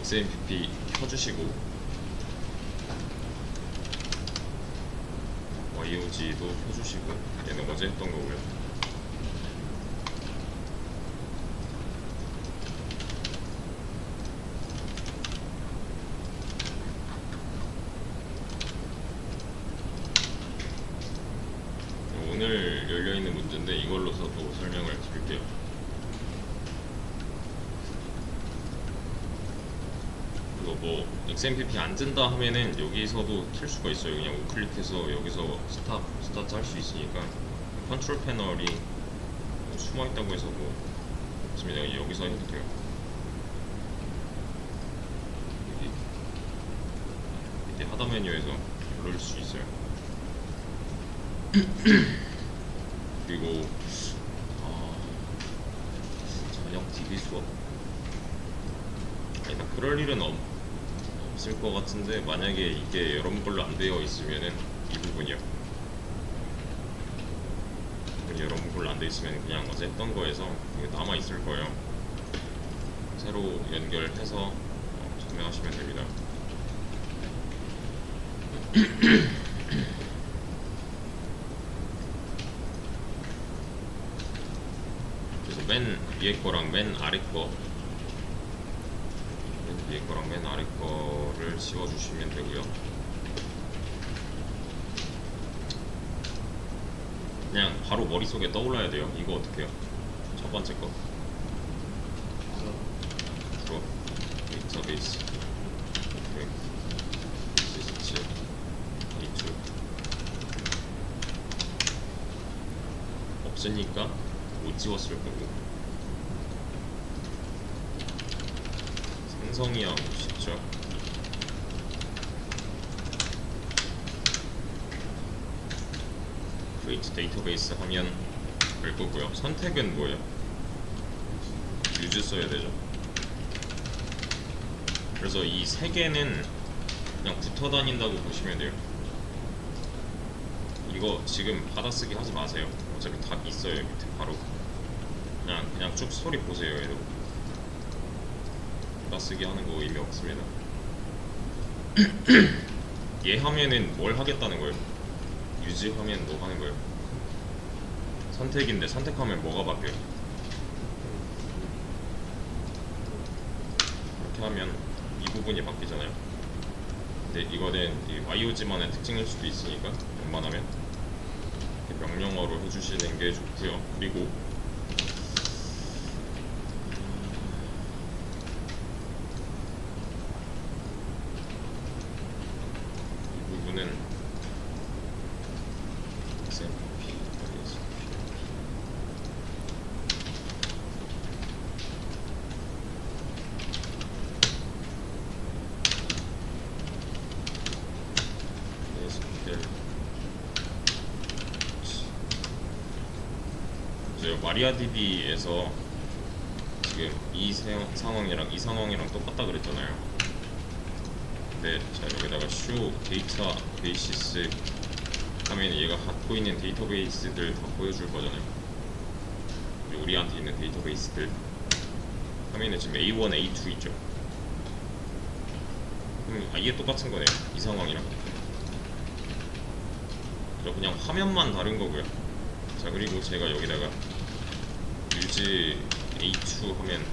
XMPP 켜주시고 YOG도 켜주시고, 얘는 어제 했던 거고요. 오늘 열려있는 문제인데 이걸로서도 설명을 드릴게요. 그리고 뭐 XMPP 안 뜬다 하면은 여기서도 킬 수가 있어요. 그냥 우클릭해서 여기서 스타트 할 수 있으니까. 컨트롤 패널이 숨어있다고 해서 뭐 지금 내가 여기서 해도 돼요. 이게 하단 메뉴에서 누를 수 있어요. 그리고 저녁 DB 수업? 아니, 나 그럴 일은 없을 것 같은데, 만약에 이게 여러분 걸로 안 되어 있으면은 이 부분이요. 여러분 걸로 안 되어 있으면 그냥 어제 했던 거에서 이게 남아 있을 거예요. 새로 연결해서 참여하시면 됩니다. 그래서 맨 위에 거랑 맨 아래 거, 맨 위에 거랑 맨 아래 거를 지워주시면 되고요. 그냥 바로 머릿속에 떠올라야 돼요. 이거 어떻게 해요? 첫 번째 거 프로 데이터베이스 시스치 A2 없으니까 못 지웠을 거고, 생성이 하고 싶죠. create 데이터베이스 하면 될 거고요. 선택은 뭐예요? use 써야 되죠. 그래서 이 세 개는 그냥 붙어 다닌다고 보시면 돼요. 이거 지금 받아쓰기 하지 마세요. 어차피 답 있어요 밑에 바로. 그냥 쭉 스토리 보세요. 얘도 받아쓰기 하는 거 의미 없습니다. 얘 하면은 뭘 하겠다는 거예요? 유지 하면 뭐 하는 거예요? 선택인데 선택하면 뭐가 바뀌어요? 이렇게 하면 이 부분이 바뀌잖아요. 근데 이거는 YOG만의 특징일 수도 있으니까 웬만하면 명령어로 해주시는 게 좋고요. 그리고 이 부분은 마리아DB에서 지금 이 상황이랑 이 상황이랑 똑같다 그랬잖아요. 근데 자, 여기다가 show 데이터베이시스 하면 얘가 갖고 있는 데이터베이스들 다 보여줄 거잖아요. 우리한테 있는 데이터베이스들 하면은 지금 A1, A2 있죠. 그럼 이게 똑같은 거네요. 이 상황이랑. 그냥 화면만 다른 거고요. 자, 그리고 제가 여기다가 use A2 하면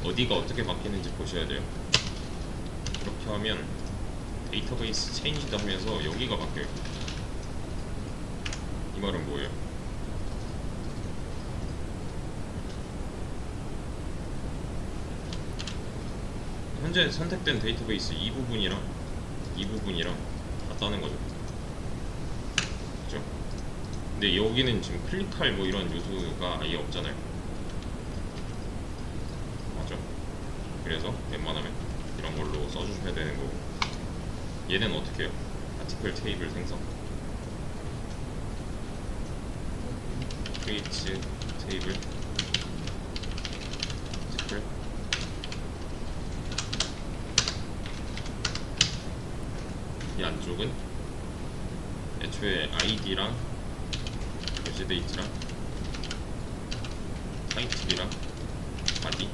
어디가 어떻게 바뀌는지 보셔야 돼요. 이렇게 하면 데이터베이스 체인지도 하면서 여기가 바뀌어요. 이 말은 뭐예요? 현재 선택된 데이터베이스 이 부분이랑 이 부분이랑 같다는 거죠. 그죠? 근데 여기는 지금 클릭할 뭐 이런 요소가 아예 없잖아요. 맞죠? 그래서 웬만하면 이런 걸로 써주셔야 되는 거고, 얘는 어떻게 해요? 아티클 테이블 생성, create 테이블, 아티클, 이 안쪽은 애초에 id랑 유지데이트랑 타이틀이랑 바디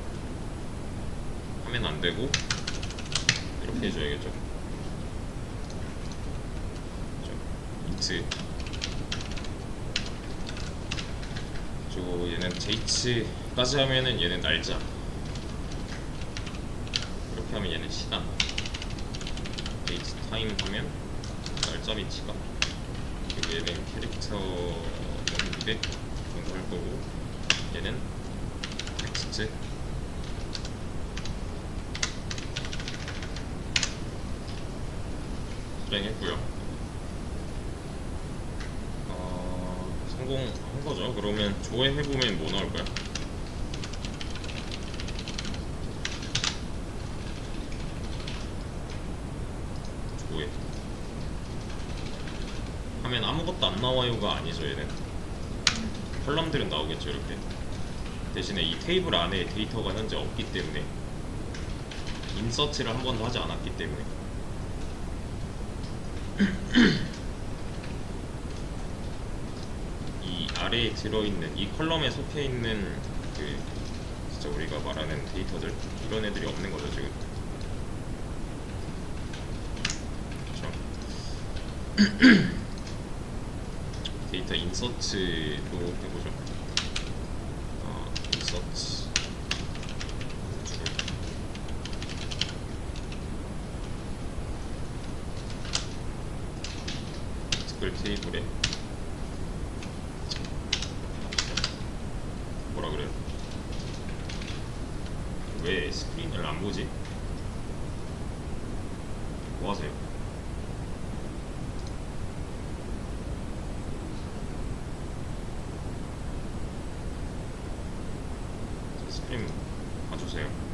하면 안 되고 이렇게 해줘야겠죠. 인트 그리고 얘는 JH까지 하면은 얘는 날짜, 이렇게 하면 얘는 시간, JH 타임 하면 날짜 위치가, 그리고 얘는 캐릭터 미대 정도 할 거고, 얘는 텍스트 실행했고요. 성공한 거죠. 그러면 조회해보면 뭐 나올까요? 조회 하면 아무것도 안 나와요가 아니죠. 얘는 컬럼들은 나오겠죠. 이렇게. 대신에 이 테이블 안에 데이터가 현재 없기 때문에, 인서트를 한 번도 하지 않았기 때문에 이 아래에 들어있는 이 컬럼에 속해있는 그 진짜 우리가 말하는 데이터들, 이런 애들이 없는 거죠 지금. 그렇죠. 데이터 인서트로 해보죠. 인서트 특별 테이블에 뭐라 그래요? 왜 스크린을 안 보지? 뭐 하세요? 스크린 봐주세요.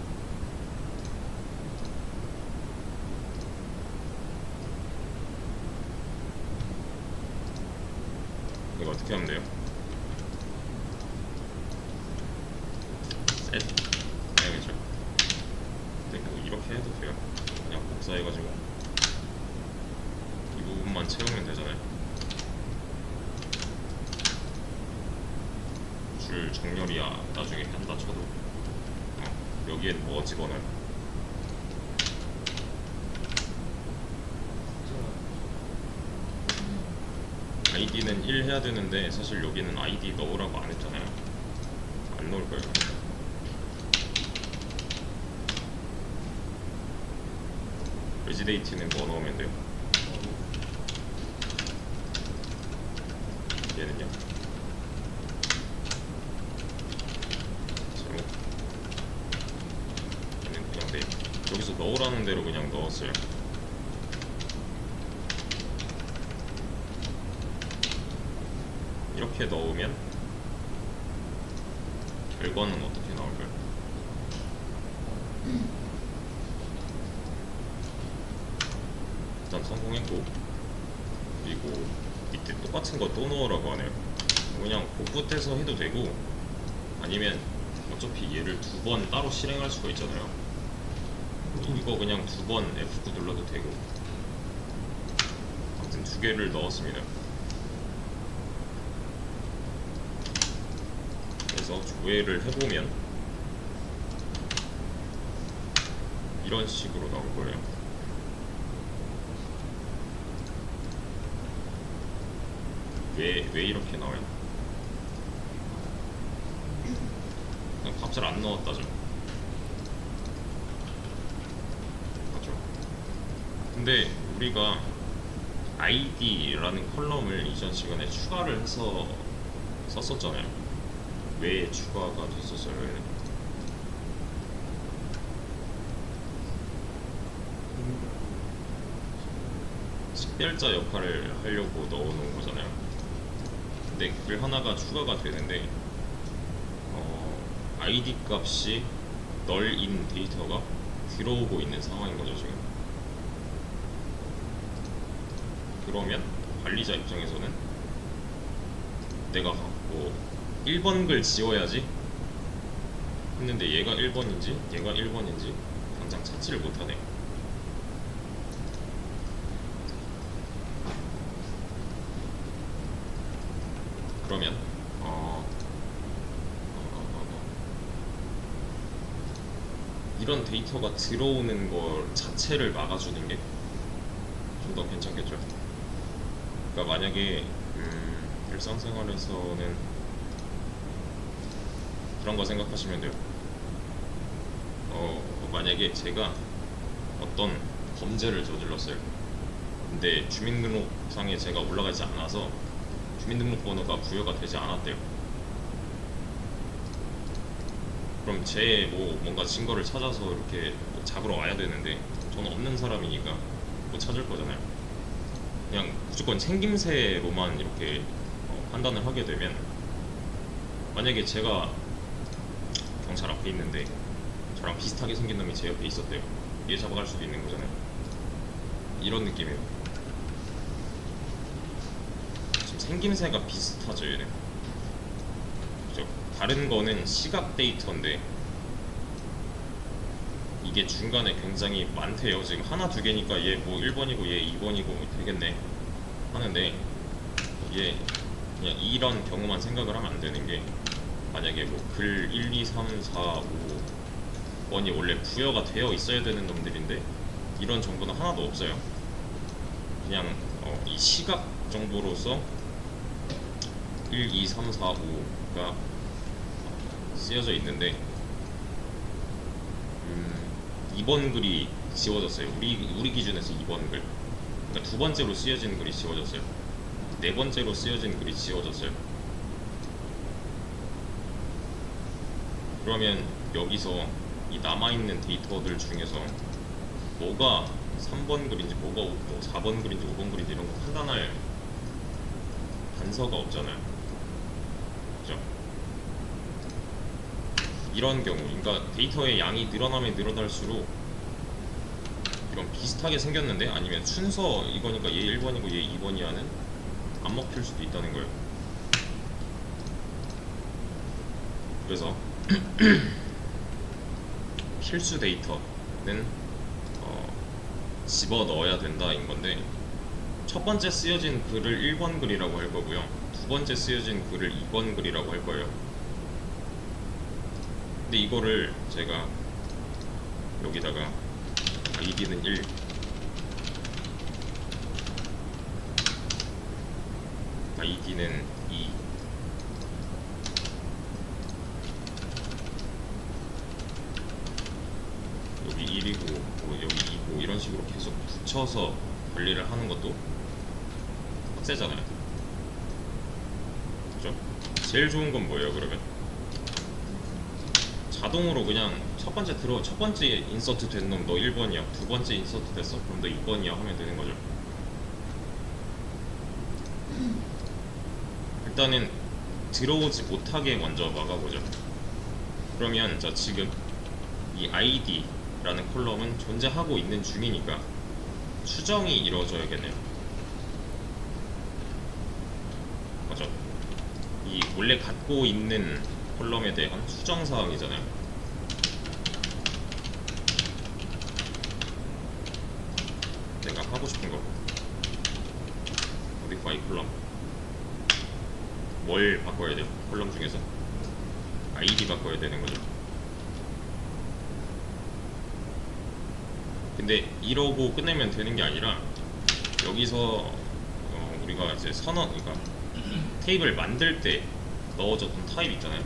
이거 어떻게 하면 돼요? 셋 해야겠죠? 근데 뭐 이렇게 해도 돼요. 그냥 복사해가지고 이 부분만 채우면 되잖아요. 줄 정렬이야 나중에 한다 쳐도 여기엔 뭐 집어넣어요? 아이디는 1 해야 되는데 사실 여기는 아이디 넣으라고 안 했잖아요. 안 넣을 거예요. 레지데이트는 뭐 넣으면 돼요? 얘는요? 제목. 얘는 그냥 네. 여기서 넣으라는 대로 그냥 넣었어요. 이렇게 넣으면 결과는 어떻게 나올까요? 일단 성공했고, 그리고 밑에 똑같은 거 또 넣으라고 하네요. 그냥 복붙해서 해도 되고, 아니면 어차피 얘를 2번 따로 실행할 수가 있잖아요. 이거 그냥 2번 F9 눌러도 되고. 아무튼 2개를 넣었습니다. 그래서 조회를 해보면 이런 식으로 나올 거예요. 왜 이렇게 나와요? 그냥 값을 안 넣었다죠. 맞죠? 근데 우리가 ID라는 컬럼을 이전 시간에 추가를 해서 썼었잖아요. 왜 추가가 됐었어요? 얘는? 식별자 역할을 하려고 넣어놓은 거잖아요. 근데 글 하나가 추가가 되는데 ID 값이 널인 데이터가 들어오고 있는 상황인 거죠 지금. 그러면 관리자 입장에서는 내가 갖고 1번 글 지워야지 했는데 얘가 1번인지 얘가 1번인지 당장 찾지를 못하네. 그러면 이런 데이터가 들어오는 걸 자체를 막아주는 게 좀 더 괜찮겠죠. 그러니까 만약에 일상생활에서는 그런 거 생각하시면 돼요. 만약에 제가 어떤 범죄를 저질렀어요. 근데 주민등록상에 제가 올라가지 않아서 주민등록번호가 부여가 되지 않았대요. 그럼 제 뭔가 증거를 찾아서 이렇게 뭐 잡으러 와야 되는데 저는 없는 사람이니까 못 찾을 거잖아요. 그냥 무조건 생김새로만 이렇게 판단을 하게 되면, 만약에 제가 경찰 앞에 있는데 저랑 비슷하게 생긴 놈이 제 옆에 있었대요. 얘 잡아갈 수도 있는 거잖아요. 이런 느낌이에요. 지금 생김새가 비슷하죠, 얘는. 그죠? 다른 거는 시각 데이터인데 이게 중간에 굉장히 많대요. 지금 하나 두 개니까 얘 뭐 1번이고 얘 2번이고 되겠네 하는데, 이게 그냥 이런 경우만 생각을 하면 안 되는 게, 만약에 뭐 글 1, 2, 3, 4, 5번이 원래 부여가 되어 있어야 되는 놈들인데 이런 정보는 하나도 없어요. 그냥 이 시각 정보로서 1, 2, 3, 4, 5가 쓰여져 있는데 2번 글이 지워졌어요. 우리 기준에서 2번 글. 그러니까 두 번째로 쓰여진 글이 지워졌어요. 네 번째로 쓰여진 글이 지워졌어요. 그러면 여기서 이 남아있는 데이터들 중에서 뭐가 3번 글인지 뭐가 4번 글인지 5번 글인지 이런 거 판단할 단서가 없잖아요. 그죠? 이런 경우, 그러니까 데이터의 양이 늘어나면 늘어날수록 이런 비슷하게 생겼는데, 아니면 순서 이거니까 얘 1번이고 얘 2번이야는 안 먹힐 수도 있다는 거예요. 그래서 필수 데이터는 집어 넣어야 된다인 건데, 첫 번째 쓰여진 글을 1번 글이라고 할 거고요, 두 번째 쓰여진 글을 2번 글이라고 할 거예요. 근데 이거를 제가 여기다가 id는 1, id는 2, 여기 1이고 뭐 여기 2고 이런 식으로 계속 붙여서 관리를 하는 것도 빡세잖아요. 그죠? 제일 좋은 건 뭐예요, 그러면? 자동으로 그냥 첫 번째 인서트 된 놈 너 1번이야, 두 번째 인서트 됐어 그럼 너 2번이야 하면 되는 거죠. 일단은 들어오지 못하게 먼저 막아보죠. 그러면 자, 지금 이 id라는 콜럼은 존재하고 있는 중이니까 수정이 이루어져야겠네요. 맞죠? 이 원래 갖고 있는 콜럼에 대한 수정 사항이잖아요. 내가 하고 싶은 거 modify 콜럼 뭘 바꿔야 돼요? 콜럼 중에서 id 바꿔야 되는 거죠. 근데 이러고 끝내면 되는 게 아니라, 여기서 우리가 이제 그러니까 테이블 만들 때 넣어줬던 타입 있잖아요.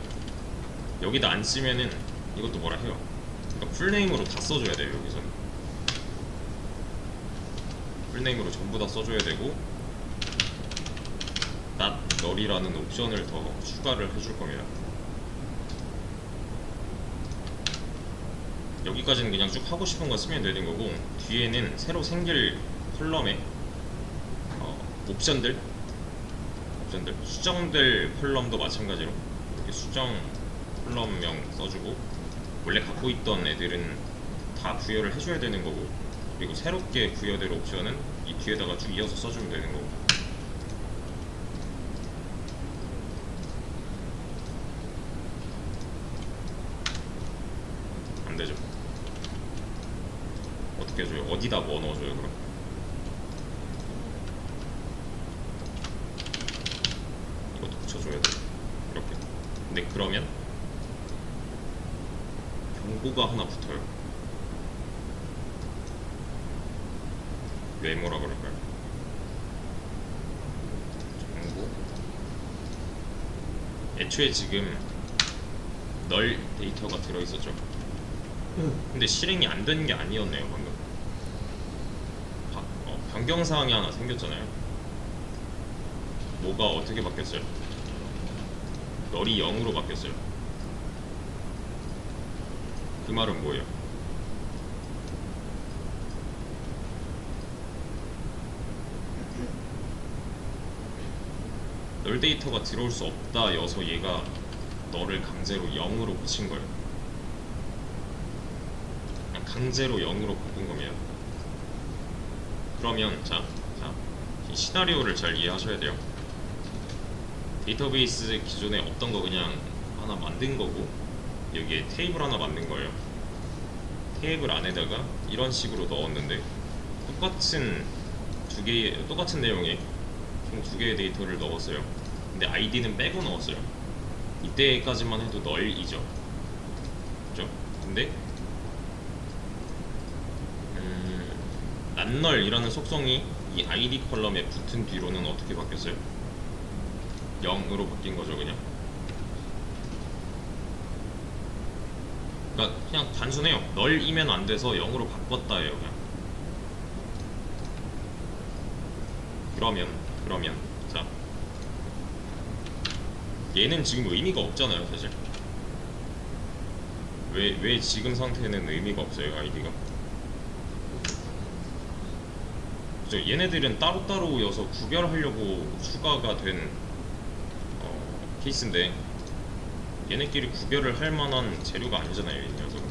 여기다 안 쓰면은 이것도 뭐라 해요. 그러니까 풀네임으로 다 써줘야 돼요. 여기서는 풀네임으로 전부 다 써줘야 되고, not null이라는 옵션을 더 추가를 해줄 겁니다. 여기까지는 그냥 쭉 하고 싶은 거 쓰면 되는 거고, 뒤에는 새로 생길 컬럼에 옵션들 수정될 컬럼도 마찬가지로 이렇게 수정 컬럼명 써주고, 원래 갖고 있던 애들은 다 부여를 해줘야 되는 거고, 그리고 새롭게 부여될 옵션은 이 뒤에다가 쭉 이어서 써주면 되는 거고. 안 되죠. 어떻게 해줘요? 어디다 뭐 넣어줘요 그럼? 이것도 붙여줘야 돼 이렇게. 근데 그러면 경고가 하나 붙어요. 메모라 그럴까요? 정보. 애초에 지금 널 데이터가 들어있었죠. 근데 실행이 안 되는 게 아니었네요 방금. 변경사항이 하나 생겼잖아요. 뭐가 어떻게 바뀌었어요? 널이 0으로 바뀌었어요. 그 말은 뭐예요? 널 데이터가 들어올 수 없다 여서 얘가 너를 강제로 0으로 붙인 거예요. 그냥 강제로 0으로 바꾼 겁니다. 그러면 이 시나리오를 잘 이해하셔야 돼요. 데이터베이스 기존에 없던 거 그냥 하나 만든 거고, 여기에 테이블 하나 만든 거예요. 테이블 안에다가 이런 식으로 넣었는데 똑같은 내용에 총 2개의 데이터를 넣었어요. 근데 아이디는 빼고 넣었어요. 이때까지만 해도 널이죠. 그죠? 근데 난널이라는 속성이 이 아이디 컬럼에 붙은 뒤로는 어떻게 바뀌었어요? 0으로 바뀐 거죠. 그냥 단순해요. 널이면 안 돼서 0으로 바꿨다예요. 그냥 그러면 자, 얘는 지금 의미가 없잖아요 사실. 왜 지금 상태는 의미가 없어요 아이디가? 그죠? 얘네들은 따로따로여서 구별하려고 추가가 된 케이스인데, 얘네끼리 구별을 할 만한 재료가 아니잖아요 이 녀석은.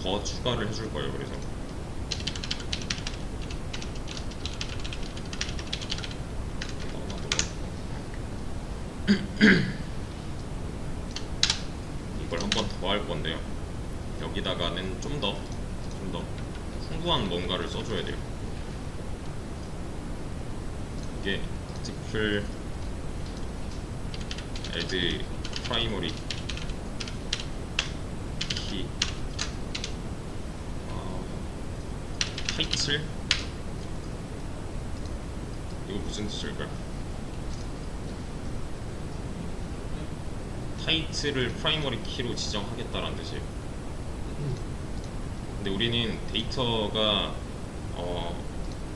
더 추가를 해줄 거예요. 그래서 이걸 한 번 더 할 건데요. 여기다가는 좀 더 풍부한 뭔가를 써줘야 돼요. 이게 article add primary key 타이틀, 이거 무슨 뜻일까요? 타이틀을 프라이머리 키로 지정하겠다라는 뜻이에요. 근데 우리는 데이터가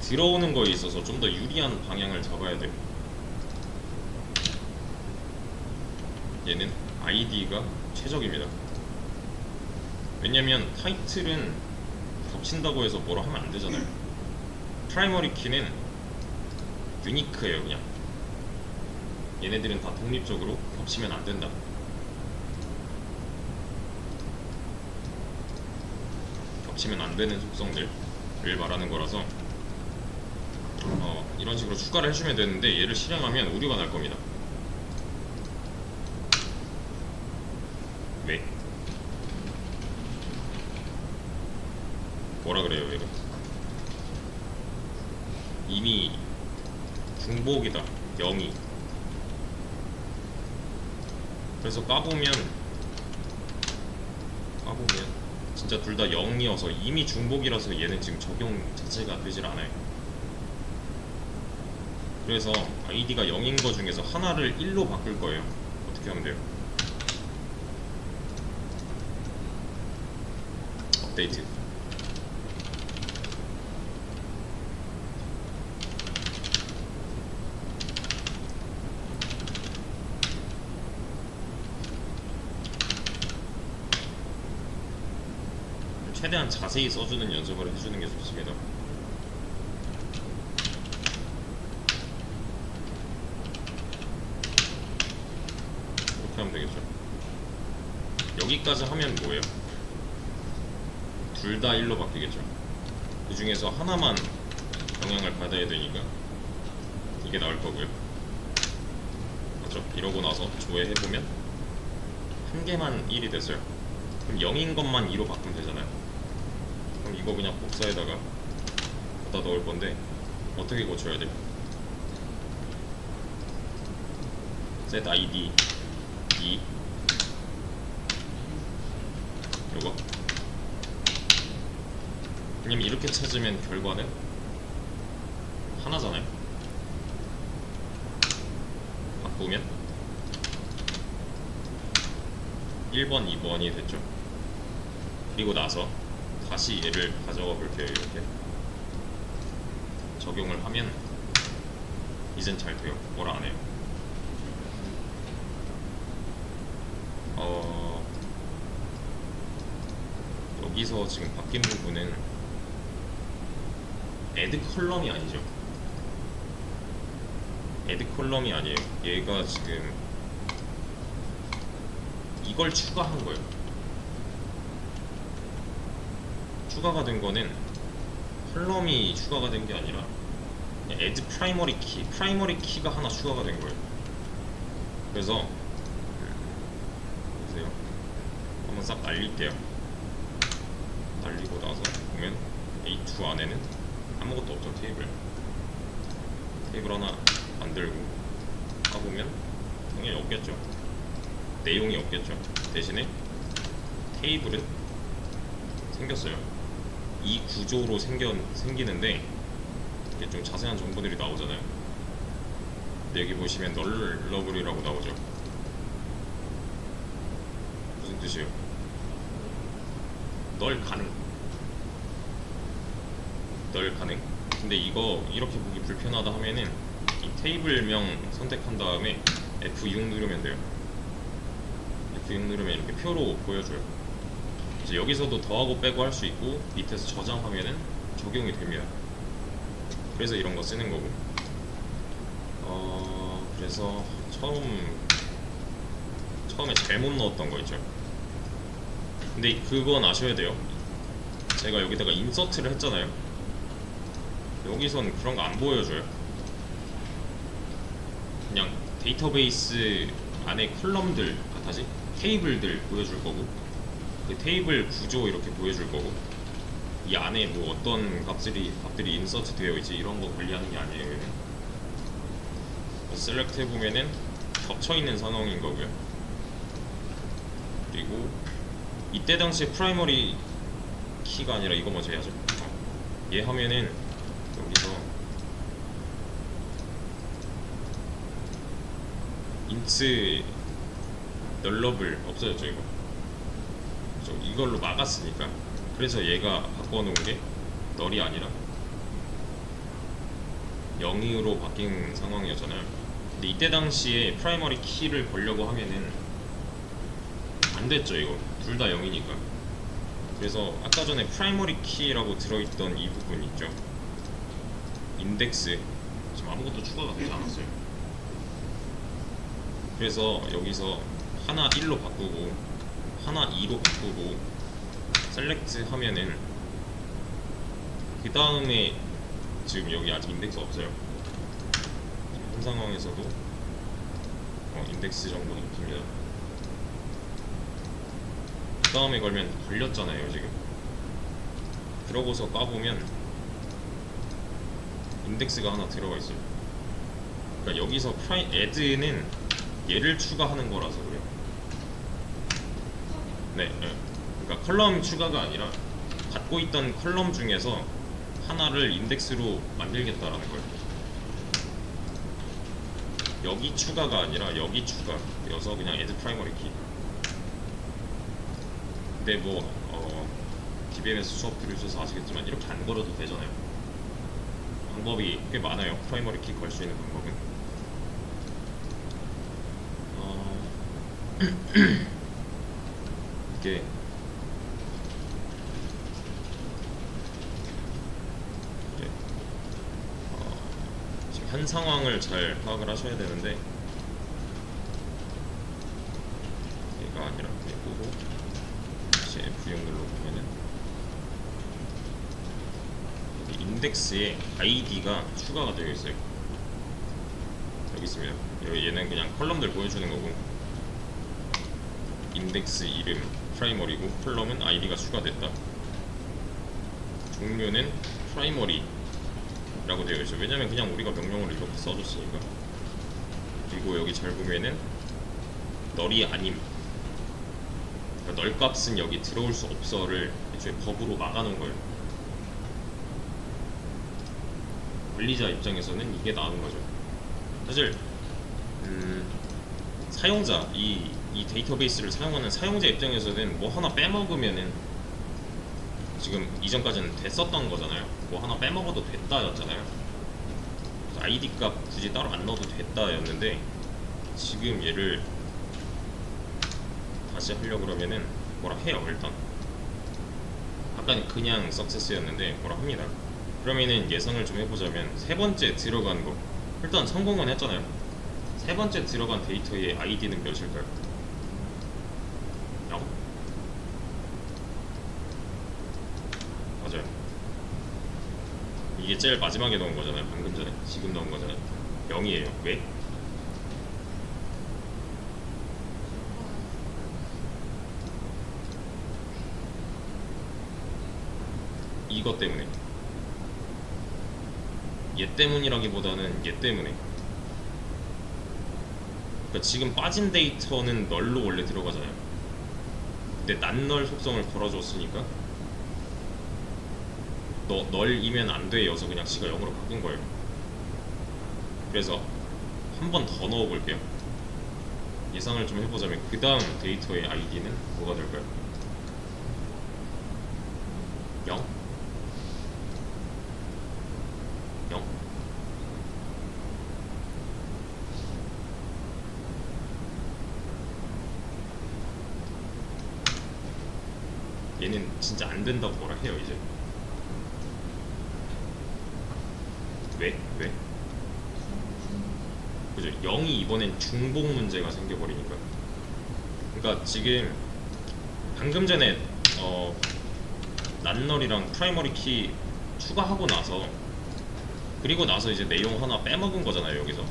들어오는 거에 있어서 좀 더 유리한 방향을 잡아야 돼요. 얘는 id가 최적입니다. 왜냐면 타이틀은 겹친다고 해서 뭐라 하면 안 되잖아요. 프라이머리 키는 유니크해요. 그냥 얘네들은 다 독립적으로 겹치면 안 된다. 겹치면 안 되는 속성들을 말하는 거라서 이런 식으로 추가를 해주면 되는데, 얘를 실행하면 오류가 날 겁니다. 왜? 뭐라 그래요 얘가? 이미 중복이다 0이. 그래서 까보면 진짜 둘 다 0이어서 이미 중복이라서 얘는 지금 적용 자체가 되질 않아요. 그래서 id가 0인 거 중에서 하나를 1로 바꿀 거예요. 어떻게 하면 돼요? 업데이트. 최대한 자세히 써주는 연습을 해주는 게 좋습니다. 이렇게 하면 되겠죠. 여기까지 하면 뭐예요? 둘 다 1로 바뀌겠죠. 그 중에서 하나만 영향을 받아야 되니까 이게 나올 거고요. 맞죠? 이러고 나서 조회해보면 한 개만 1이 됐어요. 그럼 0인 것만 2로 바꾸면 되잖아요. 그럼 이거 그냥 복사에다가 갖다 넣을 건데 어떻게 고쳐야 돼요? set id 2 요거 왜냐면 이렇게 찾으면 결과는 하나잖아요. 바꾸면 1번, 2번이 됐죠. 그리고 나서 다시 얘를 가져가 볼게요. 이렇게 적용을 하면 이젠 잘 돼요. 뭐라 안 해요. 여기서 지금 바뀐 부분은 애드 컬럼이 아니죠. 애드 컬럼이 아니에요. 얘가 지금 이걸 추가한 거예요. 추가가 된 거는 컬럼이 추가가 된 게 아니라 애드 프라이머리 키, 프라이머리 키가 하나 추가가 된 거예요. 그래서 보세요. 한번 싹 날릴게요. 날리고 나서 보면 A2 안에는 아무것도 없죠. 테이블 하나 만들고 까보면 당연히 없겠죠. 내용이 없겠죠. 대신에 테이블은 생겼어요. 이 구조로 생기는데 이게 좀 자세한 정보들이 나오잖아요. 근데 여기 보시면 널러블이라고 나오죠. 무슨 뜻이에요? 널 가능. 근데 이거 이렇게 보기 불편하다 하면은 이 테이블명 선택한 다음에 F6 누르면 돼요. F6 누르면 이렇게 표로 보여줘요. 이제 여기서도 더하고 빼고 할 수 있고 밑에서 저장하면은 적용이 됩니다. 그래서 이런 거 쓰는 거고. 그래서 처음에 잘못 넣었던 거 있죠. 근데 그건 아셔야 돼요. 제가 여기다가 인서트를 했잖아요. 여기선 그런 거 안 보여줘요. 그냥 데이터베이스 안에 컬럼들, 테이블들 보여줄 거고, 그 테이블 구조 이렇게 보여줄 거고, 이 안에 뭐 어떤 값들이 인서트 되어 있지 이런 거 관리하는 게 아니에요. 얘는. 셀렉트 해보면은 겹쳐있는 상황인 거고요. 그리고 이때 당시에 프라이머리 키가 아니라 이거 먼저 해야죠. 얘 하면은 여기서 인트 널러블 없어졌죠. 이걸로 막았으니까. 그래서 얘가 바꿔놓은 게 널이 아니라 0으로 바뀐 상황이었잖아요. 근데 이때 당시에 프라이머리 키를 걸려고 하면은 안 됐죠. 이거 둘 다 0이니까. 그래서 아까 전에 프라이머리 키라고 들어있던 이 부분 있죠. 인덱스 지금 아무것도 추가가 되지 않았어요. 그래서 여기서 하나 1로 바꾸고 하나 2로 바꾸고 셀렉트 하면은 그 다음에 지금 여기 아직 인덱스 없어요. 현 상황에서도 인덱스 정도는 깁니다. 그 다음에 걸면 걸렸잖아요 지금. 그러고서 까보면 인덱스가 하나 들어가 있어요. 그러니까 여기서 add는 얘를 추가하는 거라서 그래요. 네. 그러니까 컬럼 추가가 아니라 갖고 있던 컬럼 중에서 하나를 인덱스로 만들겠다라는 거예요. 여기 추가가 아니라 여기 추가여서 그냥 add primary key. 근데 DBMS 수업 들으셔서 아시겠지만 이렇게 안 걸어도 되잖아요. 방법이 꽤 많아요. 프라이머리 키 걸 수 있는 방법은. 이게 지금 현 상황을 잘 파악을 하셔야 되는데 얘가 아니라 끄고 다시 F6 눌러보면은 여기 인덱스에 ID가 추가가 되어 있어요. 여기 있습니다. 얘는 그냥 컬럼들 보여주는 거고, 인덱스 이름 프라이머리고 컬럼은 ID가 추가됐다. 종류는 프라이머리라고 되어 있죠. 왜냐면 그냥 우리가 명령어를 이렇게 써줬으니까. 그리고 여기 잘 보면은 널이 아님, 그러니까 널 값은 여기 들어올 수 없어를 애초에 법으로 막아놓은 거예요. 관리자 입장에서는 이게 나은 거죠. 사실 사용자 이 데이터베이스를 사용하는 사용자 입장에서는 뭐 하나 빼먹으면은 지금 이전까지는 됐었던 거잖아요. 뭐 하나 빼먹어도 됐다였잖아요. 아이디 값 굳이 따로 안 넣어도 됐다였는데 지금 얘를 다시 하려고 그러면은 뭐라 해요. 일단 아까는 그냥 석세스였는데 뭐라 합니다. 그러면은 예상을 좀 해보자면 세 번째 들어간 거 일단 성공은 했잖아요. 세 번째 들어간 데이터의 아이디는 몇일까요? 0? 맞아요. 이게 제일 마지막에 넣은 거잖아요. 방금 전에 지금 넣은 거잖아요. 0이에요. 왜? 이것 때문에. 얘 때문이라기보다는 얘 때문에. 그러니까 지금 빠진 데이터는 널로 원래 들어가잖아요. 근데 난널 속성을 걸어줬으니까 널이면 안 돼여서 그냥 지가 0으로 바꾼 거예요. 그래서 한 번 더 넣어볼게요. 예상을 좀 해보자면 그 다음 데이터의 아이디는 뭐가 될까요? 0? 0? 얘는 진짜 안 된다고 뭐라 해요 이제. 왜? 왜? 그죠? 0이 이번엔 중복 문제가 생겨버리니까. 그러니까 지금 방금 전에 난널이랑 프라이머리 키 추가하고 나서 그리고 나서 이제 내용 하나 빼먹은 거잖아요. 여기서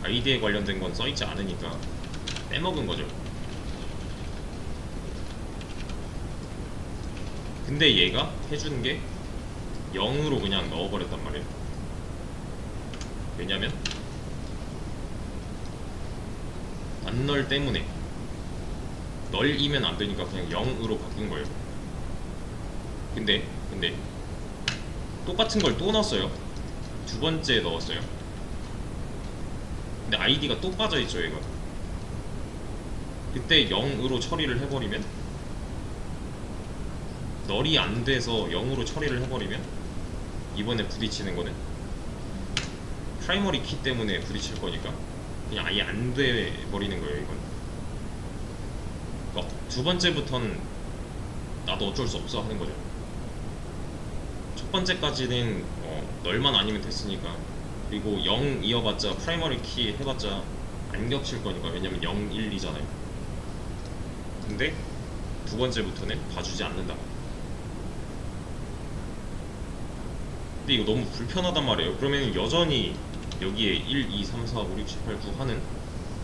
아이디에 관련된 건 써있지 않으니까 빼먹은 거죠. 근데 얘가 해준 게 0으로 그냥 넣어버렸단 말이에요. 왜냐면 난널 때문에 널이면 안 되니까 그냥 0으로 바꾼 거예요. 근데 똑같은 걸 또 넣었어요. 두 번째 넣었어요. 근데 아이디가 또 빠져있죠 얘가. 그때 0으로 처리를 해버리면 널이 안 돼서 0으로 처리를 해버리면 이번에 부딪히는 거는 프라이머리 키 때문에 부딪힐 거니까 그냥 아예 안 돼 버리는 거예요 이건. 그러니까 두 번째부터는 나도 어쩔 수 없어 하는 거죠. 첫 번째까지는 널만 아니면 됐으니까. 그리고 0 이어봤자 프라이머리 키 해봤자 안 겹칠 거니까. 왜냐면 0, 1, 2잖아요. 근데 두 번째부터는 봐주지 않는다. 근데 이거 너무 불편하단 말이에요. 그러면 여전히 여기에 1, 2, 3, 4, 5, 6, 7, 8, 9 하는,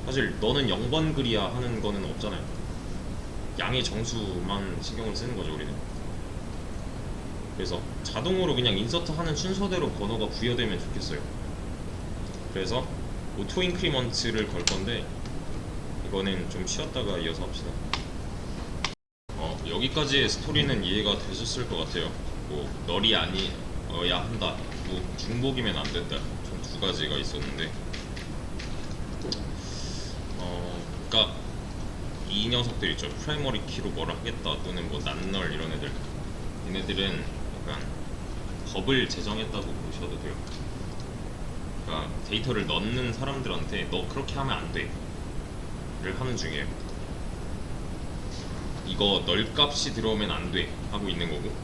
사실 너는 0번 글이야 하는 거는 없잖아요. 양의 정수만 신경을 쓰는 거죠 우리는. 그래서 자동으로 그냥 인서트 하는 순서대로 번호가 부여되면 좋겠어요. 그래서 오토 인크리먼트를 걸 건데 이거는 좀 쉬었다가 이어서 합시다. 여기까지의 스토리는 이해가 되셨을 것 같아요. 뭐 널이 아니어야 한다, 뭐 중복이면 안 된다, 좀 두 가지가 있었는데 그러니까 이 녀석들 있죠. 프라이머리 키로 뭐라 하겠다 또는 뭐 난널 이런 애들, 얘네들은 약간 법을 제정했다고 보셔도 돼요. 그러니까 데이터를 넣는 사람들한테 너 그렇게 하면 안 돼 를 하는 중이에요. 이거 널 값이 들어오면 안 돼 하고 있는 거고,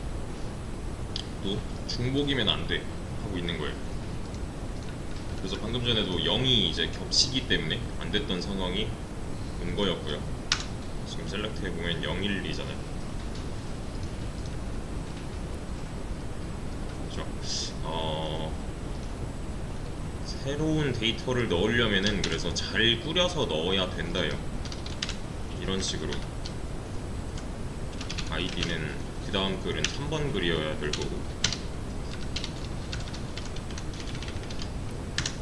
또 중복이면 안 돼 하고 있는 거예요. 그래서 방금 전에도 0이 이제 겹치기 때문에 안 됐던 상황이 온 거였고요. 지금 셀렉트 해보면 0, 1, 2잖아요. 그렇죠? 새로운 데이터를 넣으려면은 그래서 잘 꾸려서 넣어야 된다요. 이런 식으로 아이디는 그 다음 글은 3번 글이어야 될 거고,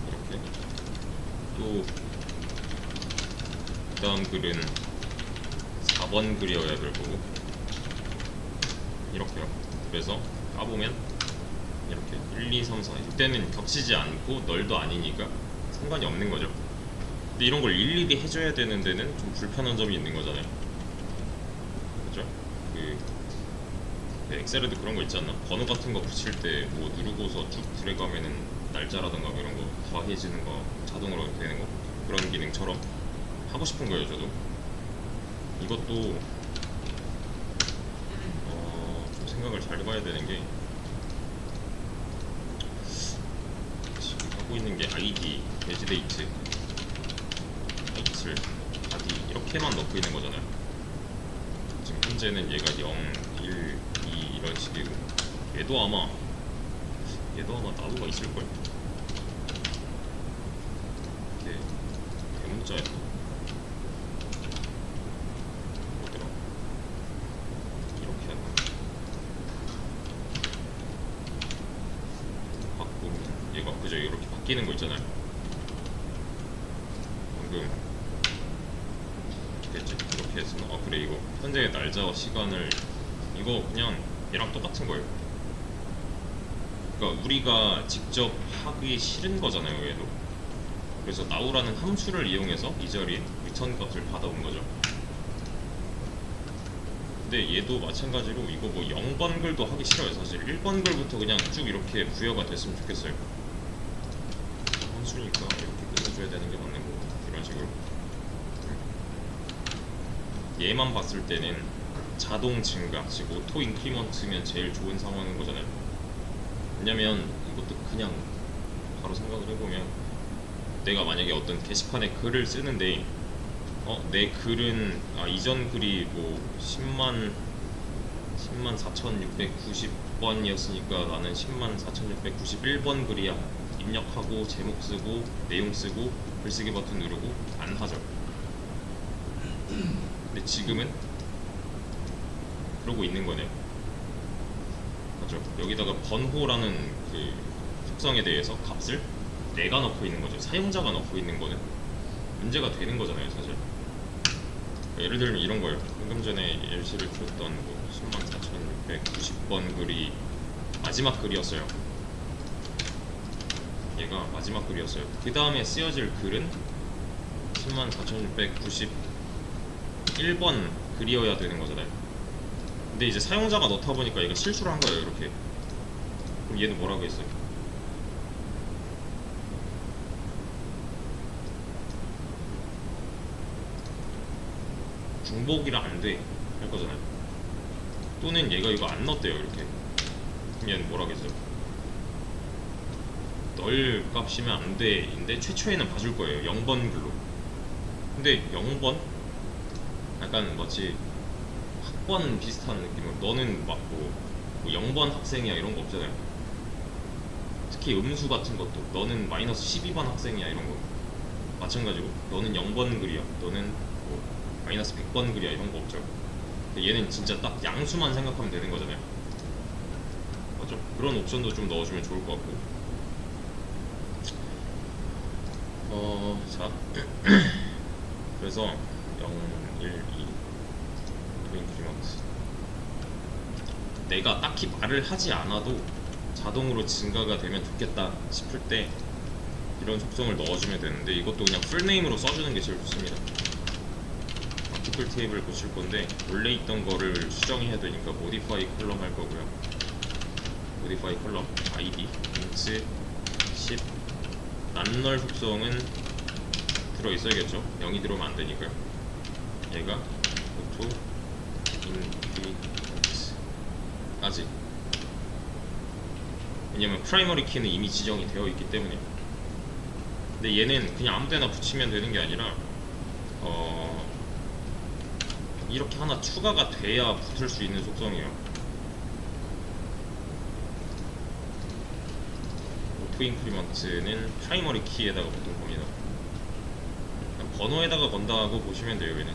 이렇게 또 그 다음 글은 4번 글이어야 될 거고, 이렇게요. 그래서 까보면 이렇게 1, 2, 3, 4 이때는 겹치지 않고 널도 아니니까 상관이 없는 거죠. 근데 이런 걸 일일이 해줘야 되는 데는 좀 불편한 점이 있는 거잖아요. 그죠? 그 엑셀에도 그런 거 있지 않나? 번호 같은 거 붙일 때 뭐 누르고서 쭉 드래그하면은 날짜라든가 뭐 이런 거 더해지는 거 자동으로 되는 거 그런 기능처럼 하고 싶은 거예요. 저도 이것도 좀 생각을 잘 해봐야 되는 게 지금 하고 있는 게 아이디, 배지데이트, 타이틀, 바디 이렇게만 넣고 있는 거잖아요. 지금 현재는 얘가 0, 1, 2 이런 식이고 얘도 아마 나도가 있을걸? 이렇게 대문자였나? 뭐더라? 이렇게 하나 바꾸면 얘가 그저 이렇게 바뀌는 거 있잖아요. 방금 됐지? 이렇게 해서 그래 이거 현재의 날짜와 시간을 이거 그냥 얘랑 똑같은 거예요. 그러니까 우리가 직접 하기 싫은 거잖아요, 얘도. 그래서 now라는 함수를 이용해서 이 자리에 return 값을 받아온 거죠. 근데 얘도 마찬가지로 이거 뭐 0번 글도 하기 싫어요. 사실 1번 글부터 그냥 쭉 이렇게 부여가 됐으면 좋겠어요. 함수니까 이렇게 끝내줘야 되는 게 맞는 거고 이런 식으로. 얘만 봤을 때는 자동 증가, 즉 오토 인크리먼트면 제일 좋은 상황인 거잖아요. 왜냐면 이것도 그냥 바로 생각을 해보면 내가 만약에 어떤 게시판에 글을 쓰는데 내 글은 이전 글이 뭐 10만 4,690번이었으니까 나는 10만 4,691번 글이야. 입력하고 제목 쓰고 내용 쓰고 글쓰기 버튼 누르고 안 하죠. 근데 지금은 그러고 있는 거네요. 맞죠? 여기다가 번호라는 그 속성에 대해서 값을 내가 넣고 있는 거죠. 사용자가 넣고 있는 거는 문제가 되는 거잖아요, 사실. 예를 들면 이런 거예요. 방금 전에 예시를 들었던 뭐 104,690번 글이 마지막 글이었어요. 얘가 마지막 글이었어요. 그 다음에 쓰여질 글은 104,691번 글이어야 되는 거잖아요. 근데 이제 사용자가 넣다 보니까 얘가 실수를 한 거예요, 이렇게. 그럼 얘는 뭐라고 했어요? 중복이라 안 돼 할 거잖아요. 또는 얘가 이거 안 넣었대요, 이렇게. 그럼 얘는 뭐라고 했어요? 널 값이면 안 돼인데 최초에는 봐줄 거예요, 0번 글로. 근데 0번? 약간 마치 학번 비슷한 느낌으로 너는 맞고 뭐 0번 학생이야 이런 거 없잖아요. 특히 음수 같은 것도 너는 마이너스 12번 학생이야 이런 거 마찬가지로 너는 0번 글이야 너는 뭐 마이너스 100번 글이야 이런 거 없죠. 근데 얘는 진짜 딱 양수만 생각하면 되는 거잖아요. 맞죠? 그런 옵션도 좀 넣어주면 좋을 것 같고. 자 그래서 0, 1, 2 인크리먼트 내가 딱히 말을 하지 않아도 자동으로 증가가 되면 좋겠다 싶을 때 이런 속성을 넣어주면 되는데 이것도 그냥 풀네임으로 써주는 게 제일 좋습니다. 아티클 테이블 고칠 건데 원래 있던 거를 수정해야 되니까 modify 컬럼 할 거고요. modify 컬럼 id int 10 난널 속성은 들어있어야겠죠. 0이 들어오면 안 되니까요. 얘가 auto increment 까지. 왜냐면 프라이머리 키는 이미 지정이 되어 있기 때문에. 근데 얘는 그냥 아무 데나 붙이면 되는 게 아니라 이렇게 하나 추가가 돼야 붙을 수 있는 속성이에요. 오토 인크리먼트는 프라이머리 키에다가 붙은 겁니다. 번호에다가 건다고 보시면 돼요. 얘는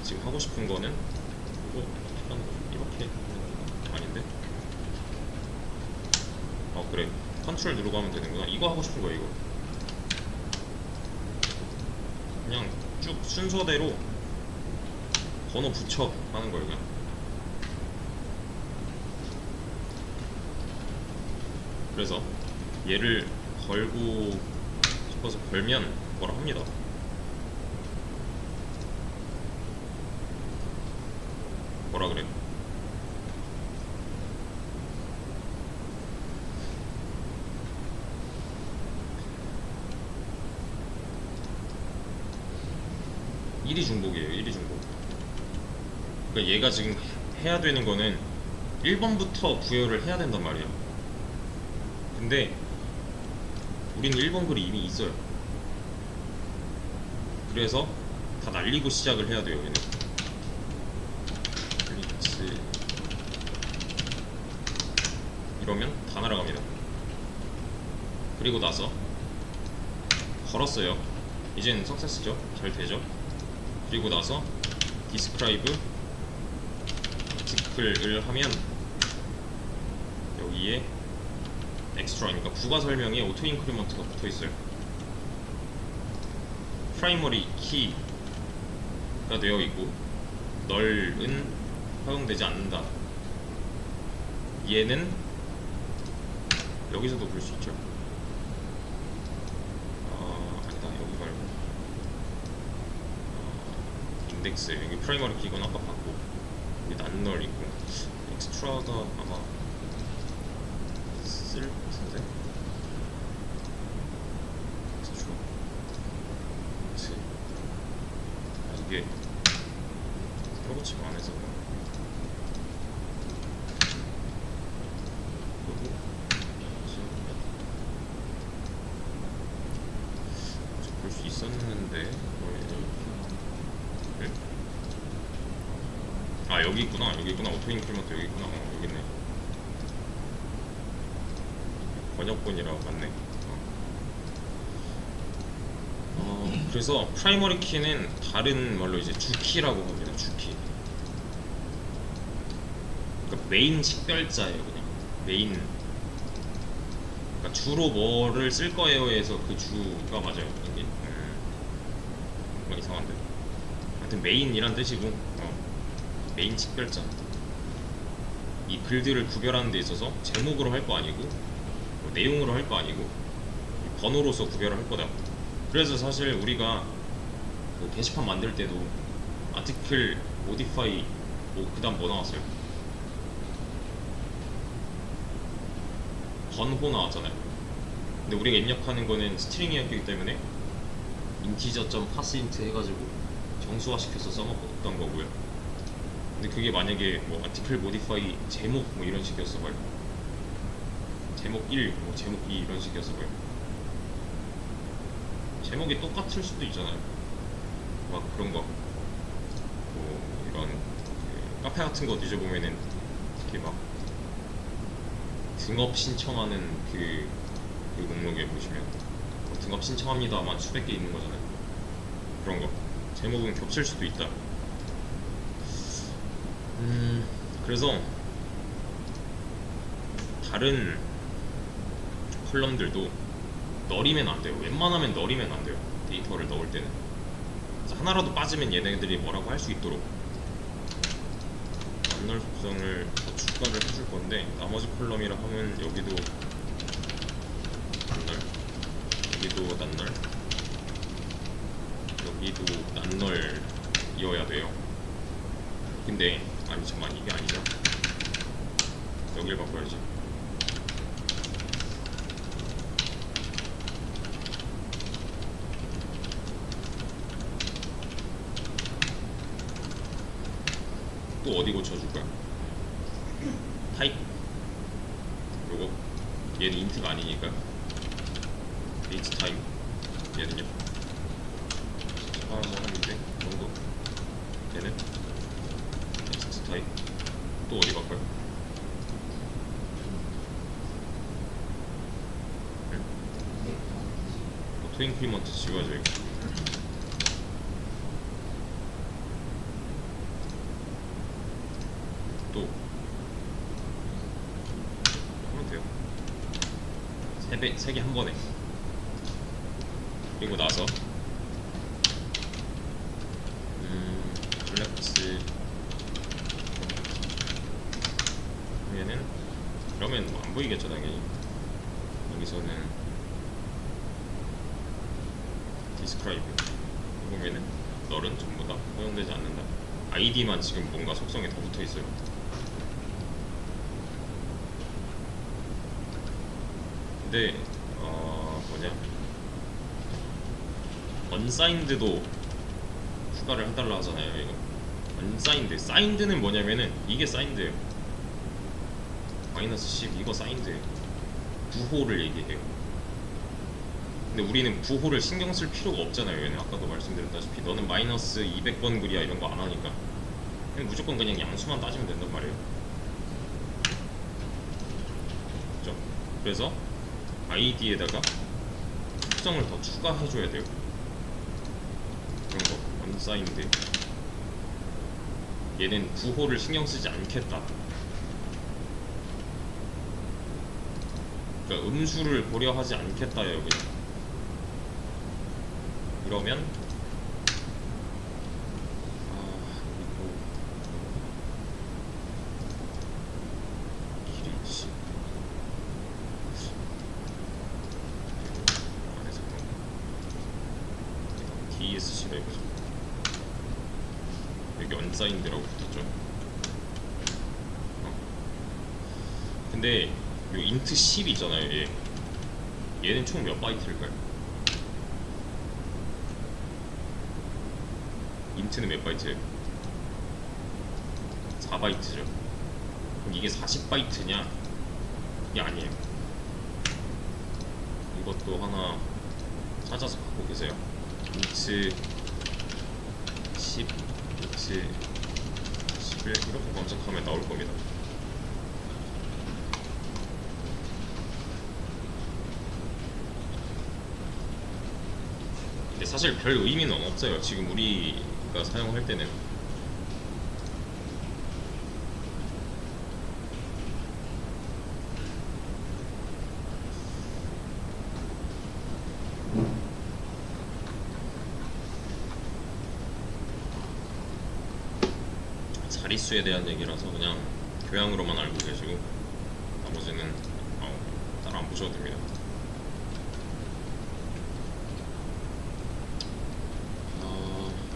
지금 하고 싶은 거는 이렇게 아닌데? 그래 컨트롤 누르고 하면 되는구나. 이거 하고 싶은 거야. 이거 그냥 쭉 순서대로 번호 붙여 하는 거예요. 그냥 그래서 얘를 걸고 싶어서 걸면 뭐라 합니다. 뭐라 그래? 일이 중복이에요. 일이 중복. 그러니까 얘가 지금 해야 되는 거는 1번부터 부여를 해야 된단 말이야. 근데 우리는 1번 글이 이미 있어요. 그래서 다 날리고 시작을 해야 돼요. 얘는 블리츠 이러면 다 날아갑니다. 그리고 나서 걸었어요. 이젠 석세스죠. 잘 되죠. 그리고 나서 디스크라이브 아티클을 하면 여기에 엑스트라, 그러니까 부가 설명에 오토 인크리먼트가 붙어 있어요. 프라이머리 키가 되어 있고 널은 허용되지 않는다. 얘는 여기서도 볼 수 있죠. 아니다, 여기 말고 인덱스, 여기 프라이머리 키건 아까 봤고 여기 난널 있고 엑스트라가 아마 쓸 같은데? 엑스트라 이게 프로그치가 안 해서 볼 수 있었는데 네? 아 여기 있구나. 여기 있구나. 오토 인크리먼트 여기 있구나. 여기 있네. 번역본이라고 맞네. 그래서 프라이머리 키는 다른 말로 이제 주키라고 합니다. 주키. 그러니까 메인 식별자예요. 그냥 메인. 그러니까 주로 뭐를 쓸 거예요에서 그 주가 맞아요. 이게 뭔가 이상한데. 하여튼 메인이란 뜻이고 메인 식별자. 이 글들을 구별하는 데 있어서 제목으로 할 거 아니고 뭐 내용으로 할 거 아니고 번호로서 구별을 할 거다. 그래서 사실 우리가 그 게시판 만들 때도 아티클, 모디파이, 그 다음 뭐 나왔어요? 번호 나왔잖아요. 근데 우리가 입력하는 거는 스트링이었기 때문에 인티저.parseInt 해가지고 정수화 시켜서 써먹었던 거고요. 근데 그게 만약에 뭐 아티클 모디파이 제목 뭐 이런 식이었어 봐요. 제목 1, 뭐 제목 2 이런 식이었어 봐요. 제목이 똑같을 수도 있잖아요. 막 그런 거. 뭐 이런 그 카페 같은 거 뒤져보면은 이렇게 막 등업 신청하는 그 목록에 보시면 뭐 등업 신청합니다만 수백 개 있는 거잖아요. 그런 거. 제목은 겹칠 수도 있다. 그래서 다른 컬럼들도 널이면 안 돼요. 웬만하면 널이면 안 돼요. 데이터를 넣을 때는. 그래서 하나라도 빠지면 얘네들이 뭐라고 할 수 있도록 난널 속성을 더 추가를 해줄 건데, 나머지 컬럼이라 하면 여기도 난널, 여기도 난널, 여기도 난널이어야 돼요. 근데 아니 잠깐만, 이게 아니죠. 여길 바꿔야지. 또 어디 고쳐줄 거야? 타입. 요거 얘는 인트가 아니니까 데이트 타임. 얘는요 14인데 정도. 얘는 텍스트 타입. 또 어디 바꿔요? 오토 인크리먼트 지워야죠 이거. 또 하면 돼요. 세 개 한 번에. 그리고 나서 블랙박스 얘는 이러면 뭐 안 보이겠죠 당연히. 여기서는 describe 보면은 널은 전부 다 허용되지 않는다. id만 지금 뭔가 속성에 더 붙어 있어요. 근데 뭐냐, unsigned도 추가를 해달라 하잖아요. 이거 unsigned, signed는 뭐냐면은 이게 signed예요. -10 이거 signed예요. 부호를 얘기해요. 근데 우리는 부호를 신경 쓸 필요가 없잖아요. 얘는 아까도 말씀드렸다시피 너는 마이너스 200번 글이야 이런 거 안 하니까 그냥 무조건 그냥 양수만 따지면 된단 말이에요. 그렇죠? 그래서 id에다가 특성을 더 추가해줘야 돼요. 그런 거 unsigned, 얘는 부호를 신경 쓰지 않겠다. 그러니까 음수를 고려하지 않겠다예요. 그냥 이러면 그리고 길이지 안에서 DSC로 해보자. 여기 unsigned라고 붙었죠. 근데 요 int 10 있잖아요. 얘는 총 몇 바이트일까요? 인트는 몇 바이트예요? 4바이트죠. 그럼 이게 40바이트냐? 이게 아니에요. 이것도 하나 찾아서 갖고 계세요. int 10, int 11 이렇게 검색하면 나올 겁니다. 근데 사실 별 의미는 없어요. 지금 우리가 사용할 때는. 자릿수에 대한 얘기라서 그냥 교양으로만 알고 계시고 나머지는 따라 안 보셔도 됩니다.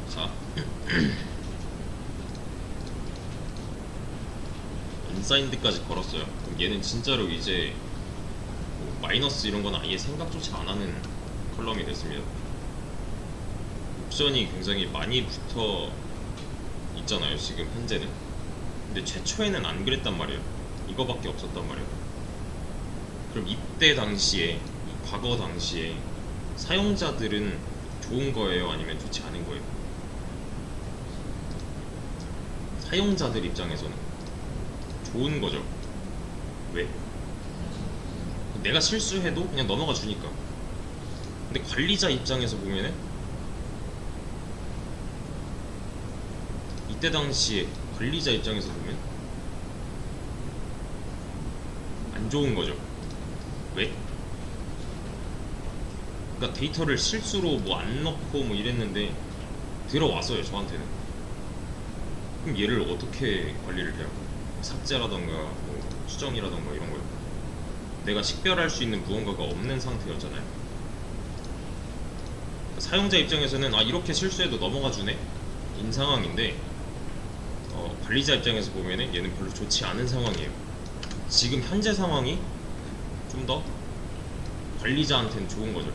자, unsigned까지 걸었어요. 그럼 얘는 진짜로 이제 뭐 마이너스 이런 건 아예 생각조차 안 하는 컬럼이 됐습니다. 옵션이 굉장히 많이 붙어 있잖아요, 지금 현재는. 근데 최초에는 안 그랬단 말이에요. 이거밖에 없었단 말이에요. 그럼 이때 당시에, 이 과거 당시에 사용자들은 좋은 거예요? 아니면 좋지 않은 거예요? 사용자들 입장에서는 좋은 거죠. 왜? 내가 실수해도 그냥 넘어가 주니까. 근데 관리자 입장에서 보면은 이때 당시에 관리자 입장에서 보면 안 좋은 거죠. 왜? 그러니까 데이터를 실수로 뭐 안 넣고 뭐 이랬는데 들어왔어요, 저한테는. 그럼 얘를 어떻게 관리를 해요? 삭제라던가 뭐 수정이라던가 이런 거요. 내가 식별할 수 있는 무언가가 없는 상태였잖아요. 그러니까 사용자 입장에서는 이렇게 실수해도 넘어가 주네 인 상황인데, 관리자 입장에서 보면은 얘는 별로 좋지 않은 상황이에요. 지금 현재 상황이 좀 더 관리자한테는 좋은 거죠.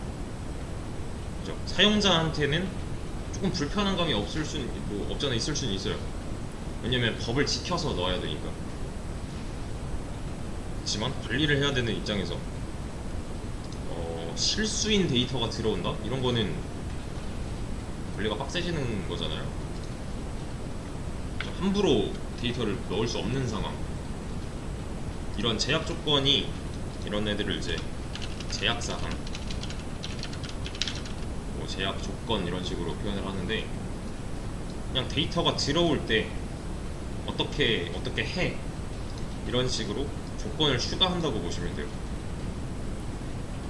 그죠? 사용자한테는 조금 불편한 감이 없을 수는 뭐 없잖아, 있을 수는 있어요. 왜냐면 법을 지켜서 넣어야 되니까. 하지만 관리를 해야 되는 입장에서 실수인 데이터가 들어온다? 이런 거는 관리가 빡세지는 거잖아요. 함부로 데이터를 넣을 수 없는 상황. 이런 제약 조건이, 이런 애들을 이제 제약사항, 뭐 제약 조건 이런 식으로 표현을 하는데, 그냥 데이터가 들어올 때 어떻게 해, 이런 식으로 조건을 추가한다고 보시면 돼요.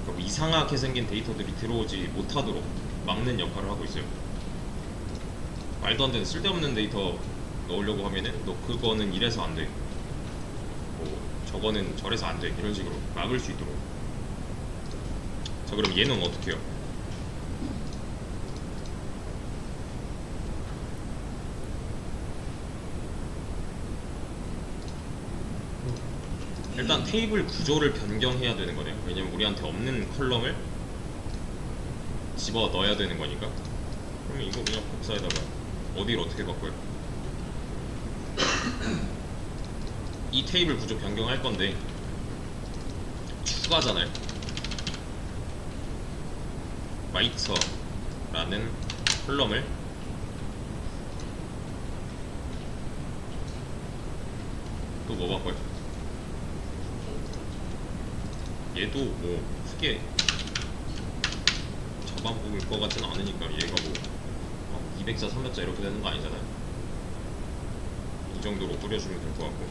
그러니까 뭐 이상하게 생긴 데이터들이 들어오지 못하도록 막는 역할을 하고 있어요. 말도 안 되는 쓸데없는 데이터 넣으려고 하면은 너 그거는 이래서 안 돼, 뭐 저거는 저래서 안 돼, 이런 식으로 막을 수 있도록. 자, 그럼 얘는 어떻게 해요? 일단 테이블 구조를 변경해야 되는 거네요. 왜냐면 우리한테 없는 컬럼을 집어 넣어야 되는 거니까. 그러면 이거 그냥 복사에다가 어디를 어떻게 바꿔요? 이 테이블 구조 변경할 건데 추가잖아요. 라이터라는 컬럼을 또 뭐 바꿔요? 얘도 뭐 크게 잡아먹을 것 같지는 않으니까 얘가 뭐 204, 300자 이렇게 되는 거 아니잖아요. 이 정도로 뿌려주면 될 것 같고,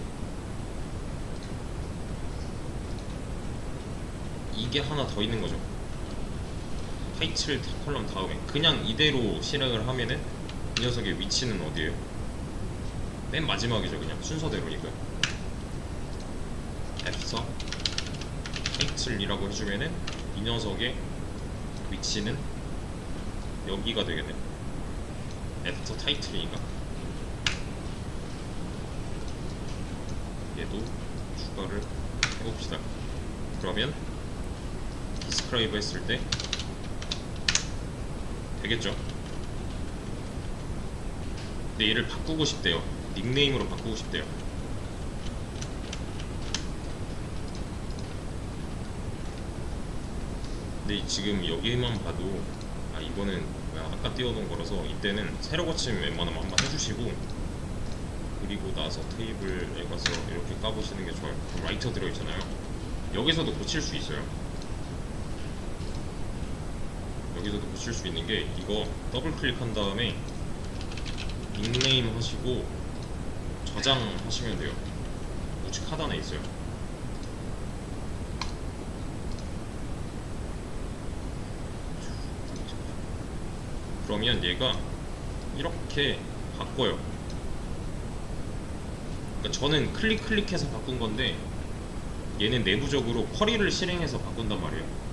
이게 하나 더 있는 거죠. 타이틀 컬럼 다음에 그냥 이대로 실행을 하면은 이 녀석의 위치는 어디에요? 맨 마지막이죠. 그냥 순서대로니까. 애프터 타이틀이라고 해주면은 이 녀석의 위치는 여기가 되겠네. 애프터 타이틀이니까 얘도 추가를 해봅시다. 그러면 디스크라이브 했을 때 되겠죠? 근데 얘를 바꾸고 싶대요. 닉네임으로 바꾸고 싶대요. 근데 지금 여기만 봐도 이거는 아까 띄워놓은 거라서 이때는 세로 거치면 웬만하면 한번 해주시고, 그리고 나서 테이블에 가서 이렇게 까보시는 게 좋아요. 라이터 들어있잖아요. 여기서도 고칠 수 있어요. 여기서도 고칠 수 있는 게, 이거 더블 클릭한 다음에 닉네임 하시고 저장하시면 돼요. 우측 하단에 있어요. 그러면 얘가 이렇게 바꿔요. 그러니까 저는 클릭해서 바꾼 건데 얘는 내부적으로 쿼리를 실행해서 바꾼단 말이에요.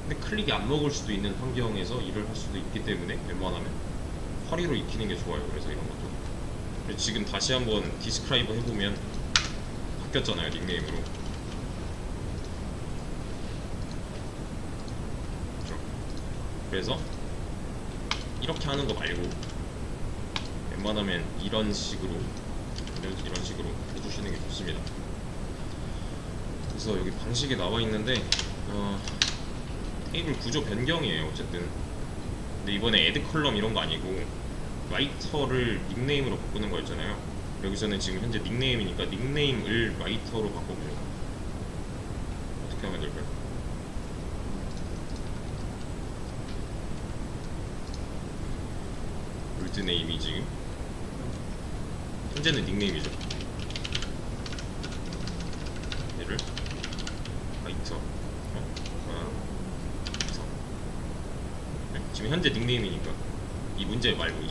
근데 클릭이 안 먹을 수도 있는 환경에서 일을 할 수도 있기 때문에 웬만하면 쿼리로 익히는 게 좋아요. 그래서 이런 것도 지금 다시 한번 디스크라이브 해보면 바뀌었잖아요, 닉네임으로. 그렇죠? 그래서 이렇게 하는 거 말고 웬만하면 이런 식으로 해주시는 게 좋습니다. 그래서 여기 방식에 나와 있는데 테이블 구조 변경이에요. 어쨌든 근데 이번에 애드 컬럼 이런 거 아니고 라이터를 닉네임으로 바꾸는 거였잖아요. 여기서는 지금 현재 닉네임이니까 닉네임을 라이터로 바꿔보죠. 어떻게 하면 될까요? 올드네임이 지금 현재는 닉네임이죠. 얘를 라이터 지금 현재 닉네임이니까 이 문제 말고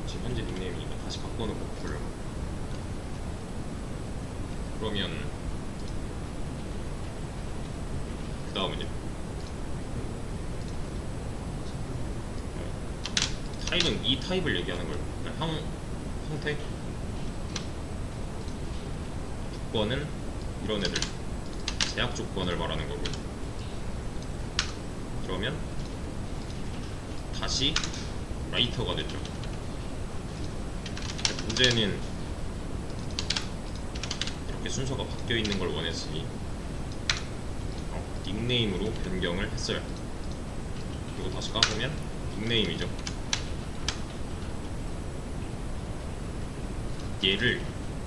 지금 현재 닉네임이니까 다시 바꿔놓고 보려고. 그러면 그 다음은요, 타입은 이 타입을 얘기하는 거예요. 형태 조건은 이런 애들 제약 조건을 말하는 거고, 그러면 다시 라이터가 됐죠. 문제는 이렇게 순서가 바뀌어 있는 걸 원했으니 닉네임으로 변경을 했어요. 그리고 다시 까보면 닉네임이죠. 얘를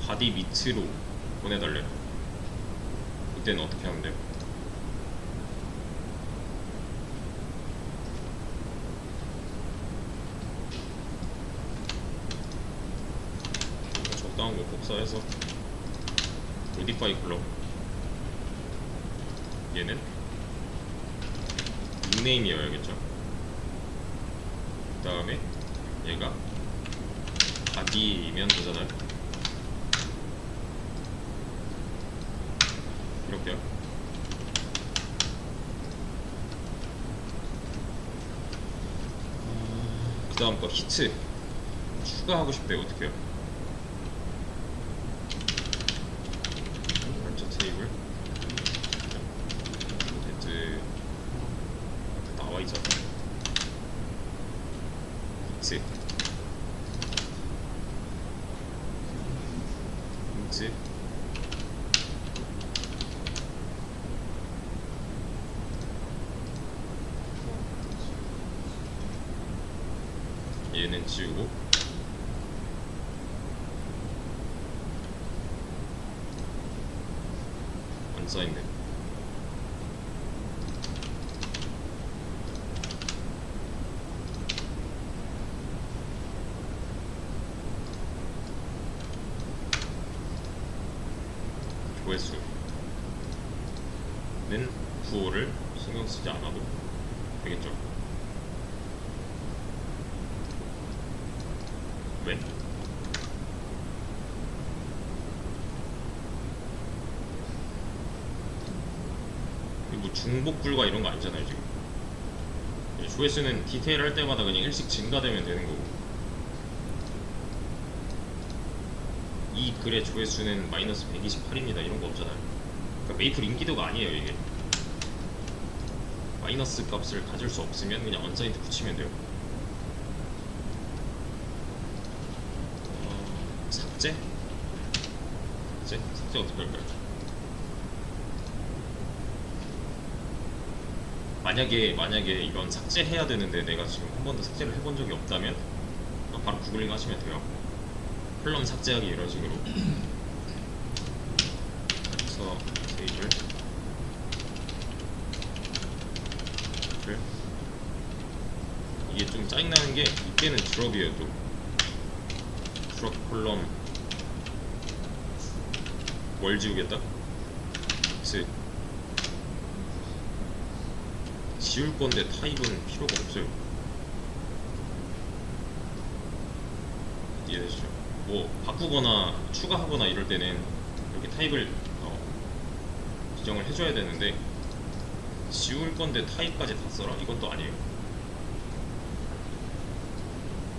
바디 밑으로 보내달래요. 이때는 어떻게 하면 돼요? 적당한 거 복사해서 모디파이 컬럼, 얘는 닉네임이어야겠죠. 그 다음에 얘가 바디면 되잖아요. 이렇게요. 그 다음 거 히트 추가하고 싶대요. 어떻게 해요? 컬처 테이블 데드 나와 있잖아. 히트 힌트 얘는 지우고 안 써있네. 조회수는 구호를 신경 쓰지 않아도 되겠죠. 왜? 뭐 중복 불가 이런 거 아니잖아요 지금. 조회수는 디테일 할 때마다 그냥 일씩 증가되면 되는 거고, 이 글의 조회수는 마이너스 128입니다 이런 거 없잖아요. 그러니까 메이플 인기도가 아니에요 이게. 마이너스 값을 가질 수 없으면 그냥 언사인트 붙이면 돼요. 삭제? 삭제 어떻게 할까요? 만약에 이건 삭제해야 되는데 내가 지금 한 번도 삭제를 해본 적이 없다면 바로 구글링 하시면 돼요. 컬럼 삭제하기 이런 식으로. 그래서 테이블 이게 좀 짜증나는 게 이때는 드롭이에요. 또 드롭 콜럼 뭘 지우겠다? 지울 건데 타입은 필요가 없어요. 이해되시죠? 뭐 바꾸거나 추가하거나 이럴 때는 이렇게 타입을 지정을 해줘야 되는데, 지울 건데 타입까지 다 써라? 이건 또 아니에요.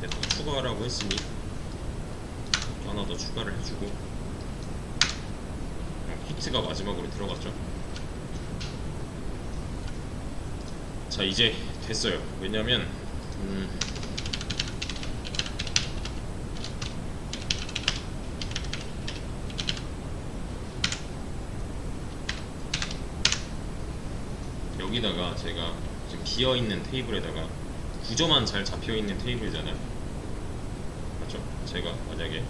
다 추가라고 했으니 하나 더 추가를 해주고, 히트가 마지막으로 들어갔죠. 자, 이제 됐어요. 왜냐면 여기다가 제가 지금 비어있는 테이블에다가 구조만 잘 잡혀있는 테이블이잖아요. 맞죠? 제가 만약에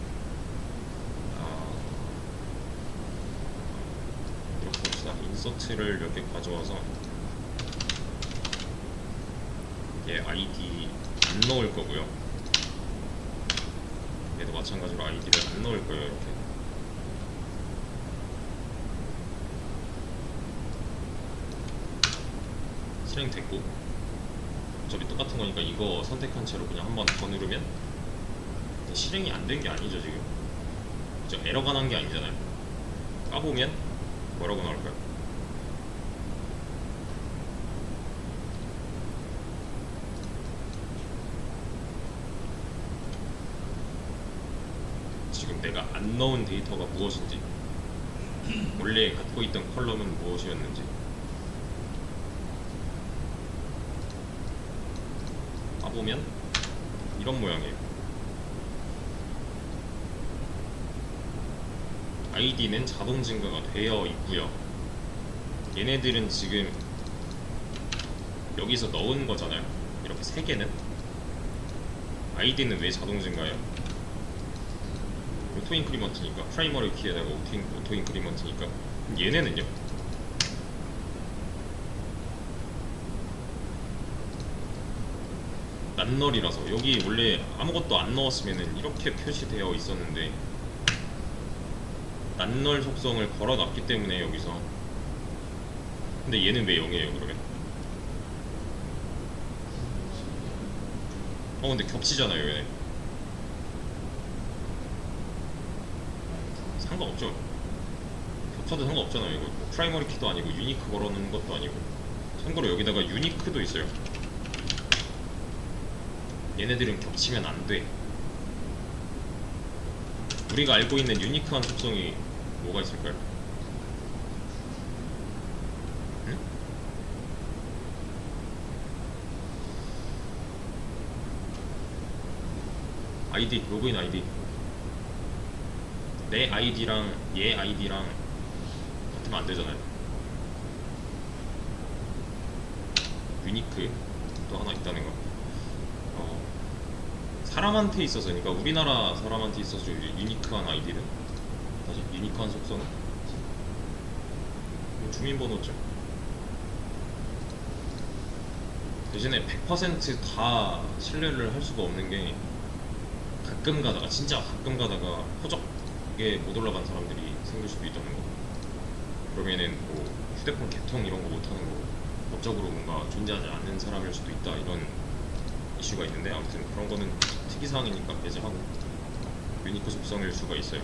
이렇게 봅시다. 인서트를 몇 개 가져와서 얘 아이디 안 넣을 거고요. 얘도 마찬가지로 아이디를 안 넣을 거예요. 이렇게 실행 됐고, 어차피 똑같은 거니까 이거 선택한 채로 그냥 한 번 더 누르면 실행이 안 된 게 아니죠 지금. 그죠? 에러가 난 게 아니잖아요. 까보면 뭐라고 나올까요? 지금 내가 안 넣은 데이터가 무엇인지, 원래 갖고 있던 컬럼은 무엇이었는지. 까보면 이런 모양이에요. 아이디는 자동 증가가 되어 있고요. 얘네들은 지금 여기서 넣은 거잖아요. 이렇게 세 개는. 아이디는 왜 자동 증가해요? 오토 인크리먼트니까. 프라이머리 키에다가 오토 인크리먼트니까. 얘네는요? 낱널이라서 여기 원래 아무것도 안 넣었으면 이렇게 표시되어 있었는데, 낱널 속성을 걸어놨기 때문에 여기서. 근데 얘는 왜 0이에요 그러면? 근데 겹치잖아요 얘네. 상관없죠. 겹쳐도 상관없잖아요. 이거 뭐 프라이머리 키도 아니고 유니크 걸어놓는 것도 아니고. 참고로 여기다가 유니크도 있어요. 얘네들은 겹치면 안 돼. 우리가 알고 있는 유니크한 속성이 뭐가 있을까요? 응? 아이디, 로그인 아이디. 내 아이디랑 얘 아이디랑 같으면 안 되잖아요. 유니크 또 하나 있다는 거. 사람한테 있어서, 그러니까 우리나라 사람한테 있어서 유니크한 아이디는, 사실 유니크한 속성은 주민번호죠. 대신에 100%다 신뢰를 할 수가 없는 게, 가끔 가다가, 진짜 가끔 가다가 허접에 못 올라간 사람들이 생길 수도 있다는 거. 그러면은 뭐 휴대폰 개통 이런 거 못하는 거, 법적으로 뭔가 존재하지 않는 사람일 수도 있다, 이런 이슈가 있는데, 아무튼 그런 거는 특이사항이니까 배제하고 유니크 속성일 수가 있어요.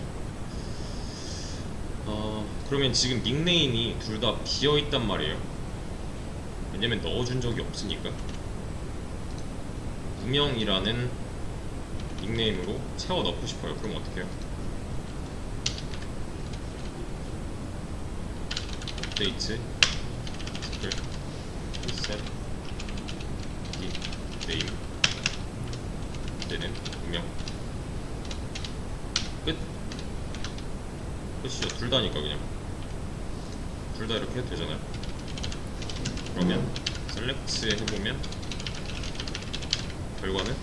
그러면 지금 닉네임이 둘 다 비어있단 말이에요. 왜냐면 넣어준 적이 없으니까. 무명이라는 닉네임으로 채워 넣고 싶어요. 그럼 어떻게 해요? 업데이트 스킬 리셋 닉네임 이제는 무명 끝. 끝이죠. 둘 다니까 그냥 둘 다 이렇게 해도 되잖아요. 그러면 셀렉트 해보면 결과는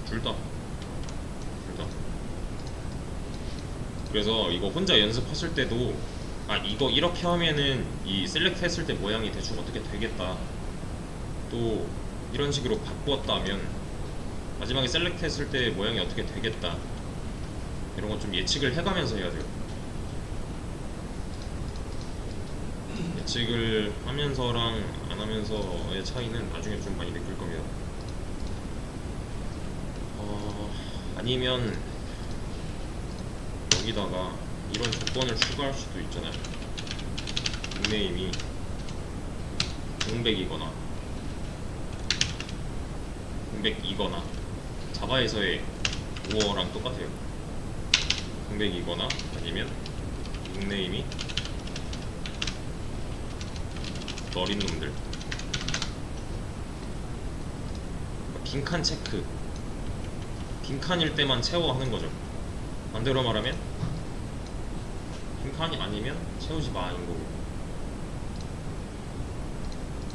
둘 다. 그래서 이거 혼자 연습하실 때도, 이거 이렇게 하면은 이 셀렉트 했을 때 모양이 대충 어떻게 되겠다, 또 이런 식으로 바꾸었다면 마지막에 셀렉트 했을 때 모양이 어떻게 되겠다, 이런 거 좀 예측을 해가면서 해야 돼요. 예측을 하면서랑 안 하면서의 차이는 나중에 좀 많이 느낄 겁니다. 아니면 여기다가 이런 조건을 추가할 수도 있잖아요. 닉네임이 공백이거나 자바에서의 우어랑 똑같아요. 공백이거나 아니면 닉네임이 너린 놈들. 빈칸 체크, 빈칸일 때만 채워 하는 거죠. 반대로 말하면 빈칸이 아니면 채우지 마인 거고.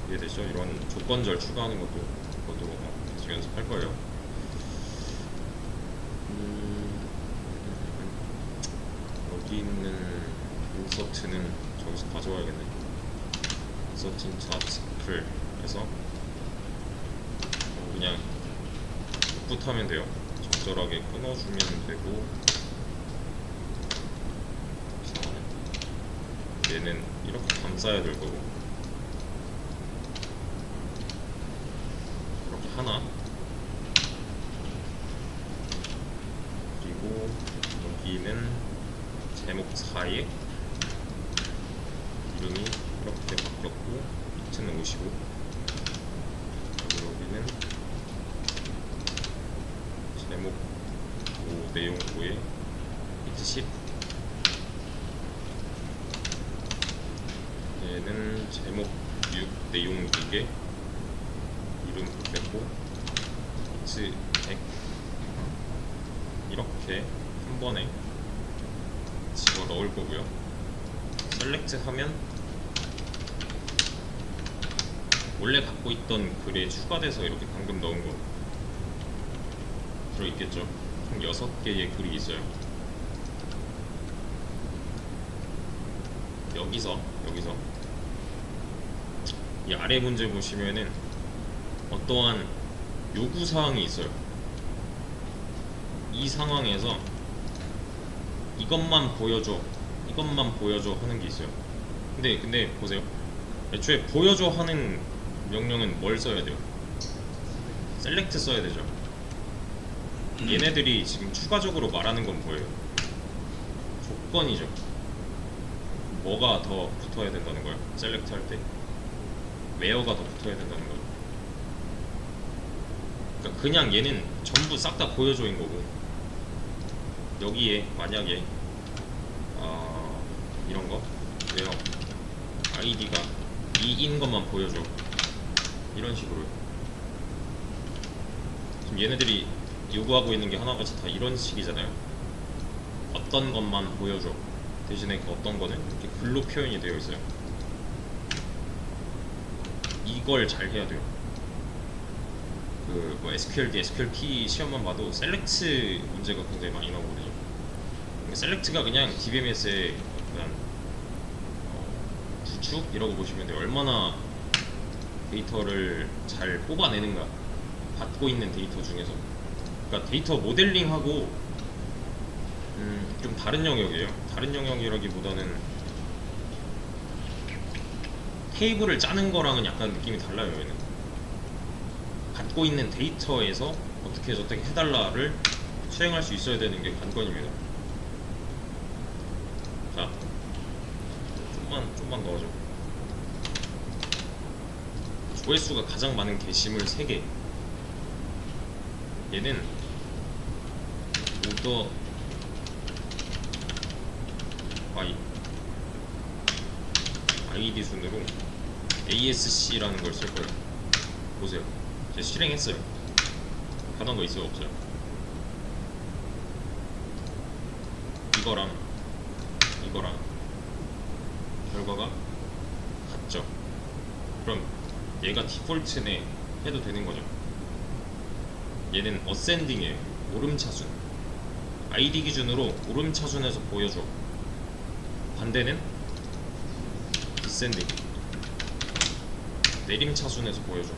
이해되죠? 이런 조건절 추가하는 것도 계속 연습할 거예요. 여기 있는 인서트는 저기서 가져와야겠네. 인서트 인트 아티클 해서 그냥 풋하면 돼요. 적절하게 끊어주면 되고, 얘는 이렇게 감싸야 될 거고, 이렇게 하나, 그리고 여기는 제목 사이에 이름이 이렇게 바뀌었고 히트는 55, 그리고 여기는 제목 5 내용 5에 히트 10, 얘는 제목 6 내용 6에 이름 뺐고 히트 100, 이렇게 한 번에 집어 넣을 거고요. 셀렉트 하면 원래 갖고 있던 글에 추가돼서 이렇게 방금 넣은 거 들어있겠죠. 총 6개의 글이 있어요. 여기서 이 아래 문제 보시면은 어떠한 요구사항이 있어요. 이 상황에서 이것만 보여줘 하는 게 있어요. 근데 보세요. 애초에 보여줘 하는 명령은 뭘 써야 돼요? 셀렉트 써야 되죠. 얘네들이 지금 추가적으로 말하는 건 뭐예요? 조건이죠. 뭐가 더 붙어야 된다는 거예요? 셀렉트 할 때 웨어가 더 붙어야 된다는 거예요. 그러니까 그냥 얘는 전부 싹 다 보여줘인 거고, 여기에 만약에 이런 거 외형 아이디가 2인 것만 보여줘, 이런 식으로. 지금 얘네들이 요구하고 있는 게 하나같이 다 이런 식이잖아요. 어떤 것만 보여줘 대신에 그 어떤 거는 이렇게 글로 표현이 되어 있어요. 이걸 잘 해야 돼요. 그 뭐 SQLD, SQLT 시험만 봐도 셀렉트 문제가 굉장히 많이 나오거든요. 셀렉트가 그냥 DBMS의 그냥 구축이라고 보시면 돼요. 얼마나 데이터를 잘 뽑아내는가, 받고 있는 데이터 중에서. 그러니까 데이터 모델링하고 좀 다른 영역이에요. 다른 영역이라기보다는 테이블을 짜는 거랑은 약간 느낌이 달라요. 얘는 받고 있는 데이터에서 어떻게 저렇게 해달라를 수행할 수 있어야 되는 게 관건입니다. 자, 좀만 넣어줘. 조회수가 가장 많은 게시물 3개. 얘는 오더 아이디 순으로 ASC라는 걸 쓸 거예요. 보세요. 제가 실행했어요. 하던 거 있어요, 없어요? 이거랑 결과가 같죠? 그럼 얘가 디폴트네 해도 되는 거죠. 얘는 어센딩이에요. 오름차순. 아이디 기준으로 오름차순에서 보여줘. 반대는 디센딩, 내림차순에서 보여줘.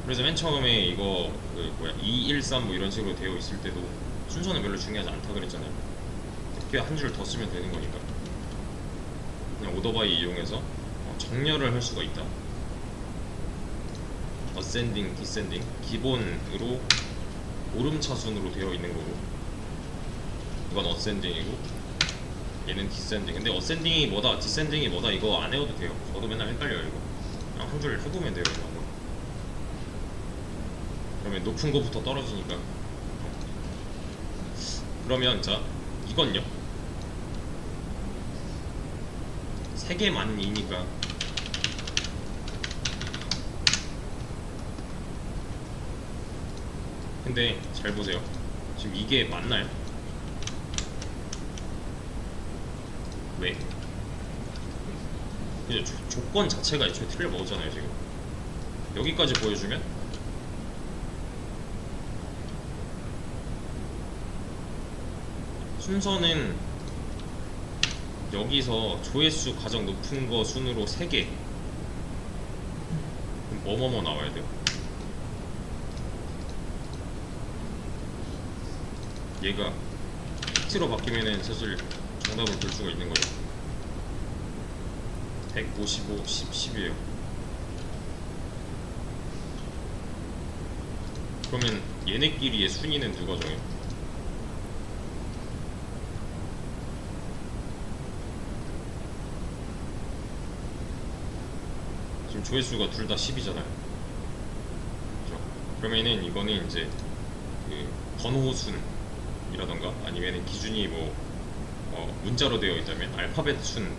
그래서 맨 처음에 이거 213 뭐 이런 식으로 되어 있을 때도 순서는 별로 중요하지 않다 그랬잖아요. 그냥 한 줄 더 쓰면 되는 거니까. 그냥 오더바이 이용해서 정렬을 할 수가 있다. 어센딩, 디센딩, 기본으로 오름차순으로 되어 있는 거고, 이건 어센딩이고 얘는 디센딩. 근데 어센딩이 뭐다, 디센딩이 뭐다 이거 안 해도 돼요. 저도 맨날 헷갈려요. 이거 그냥 한 줄 해보면 돼요. 이거 한번. 그러면 높은 거부터 떨어지니까. 그러면 자, 이건요 3개만 이니까 근데 잘 보세요. 지금 이게 맞나요? 왜? 그냥 조건 자체가 애초에 틀려 먹었잖아요. 지금 여기까지 보여주면 순서는 여기서 조회수 가장 높은 거 순으로 3개. 그럼 뭐뭐뭐 나와야 돼요. 얘가 T로 바뀌면은 사실 정답을 볼 수가 있는 거예요. 155, 10, 10이에요. 그러면 얘네끼리의 순위는 누가 정해요? 지금 조회수가 둘 다 10이잖아요. 그죠? 그러면은 이거는 이제 그 번호순이라던가 아니면 기준이 뭐 문자로 되어 있다면 알파벳 순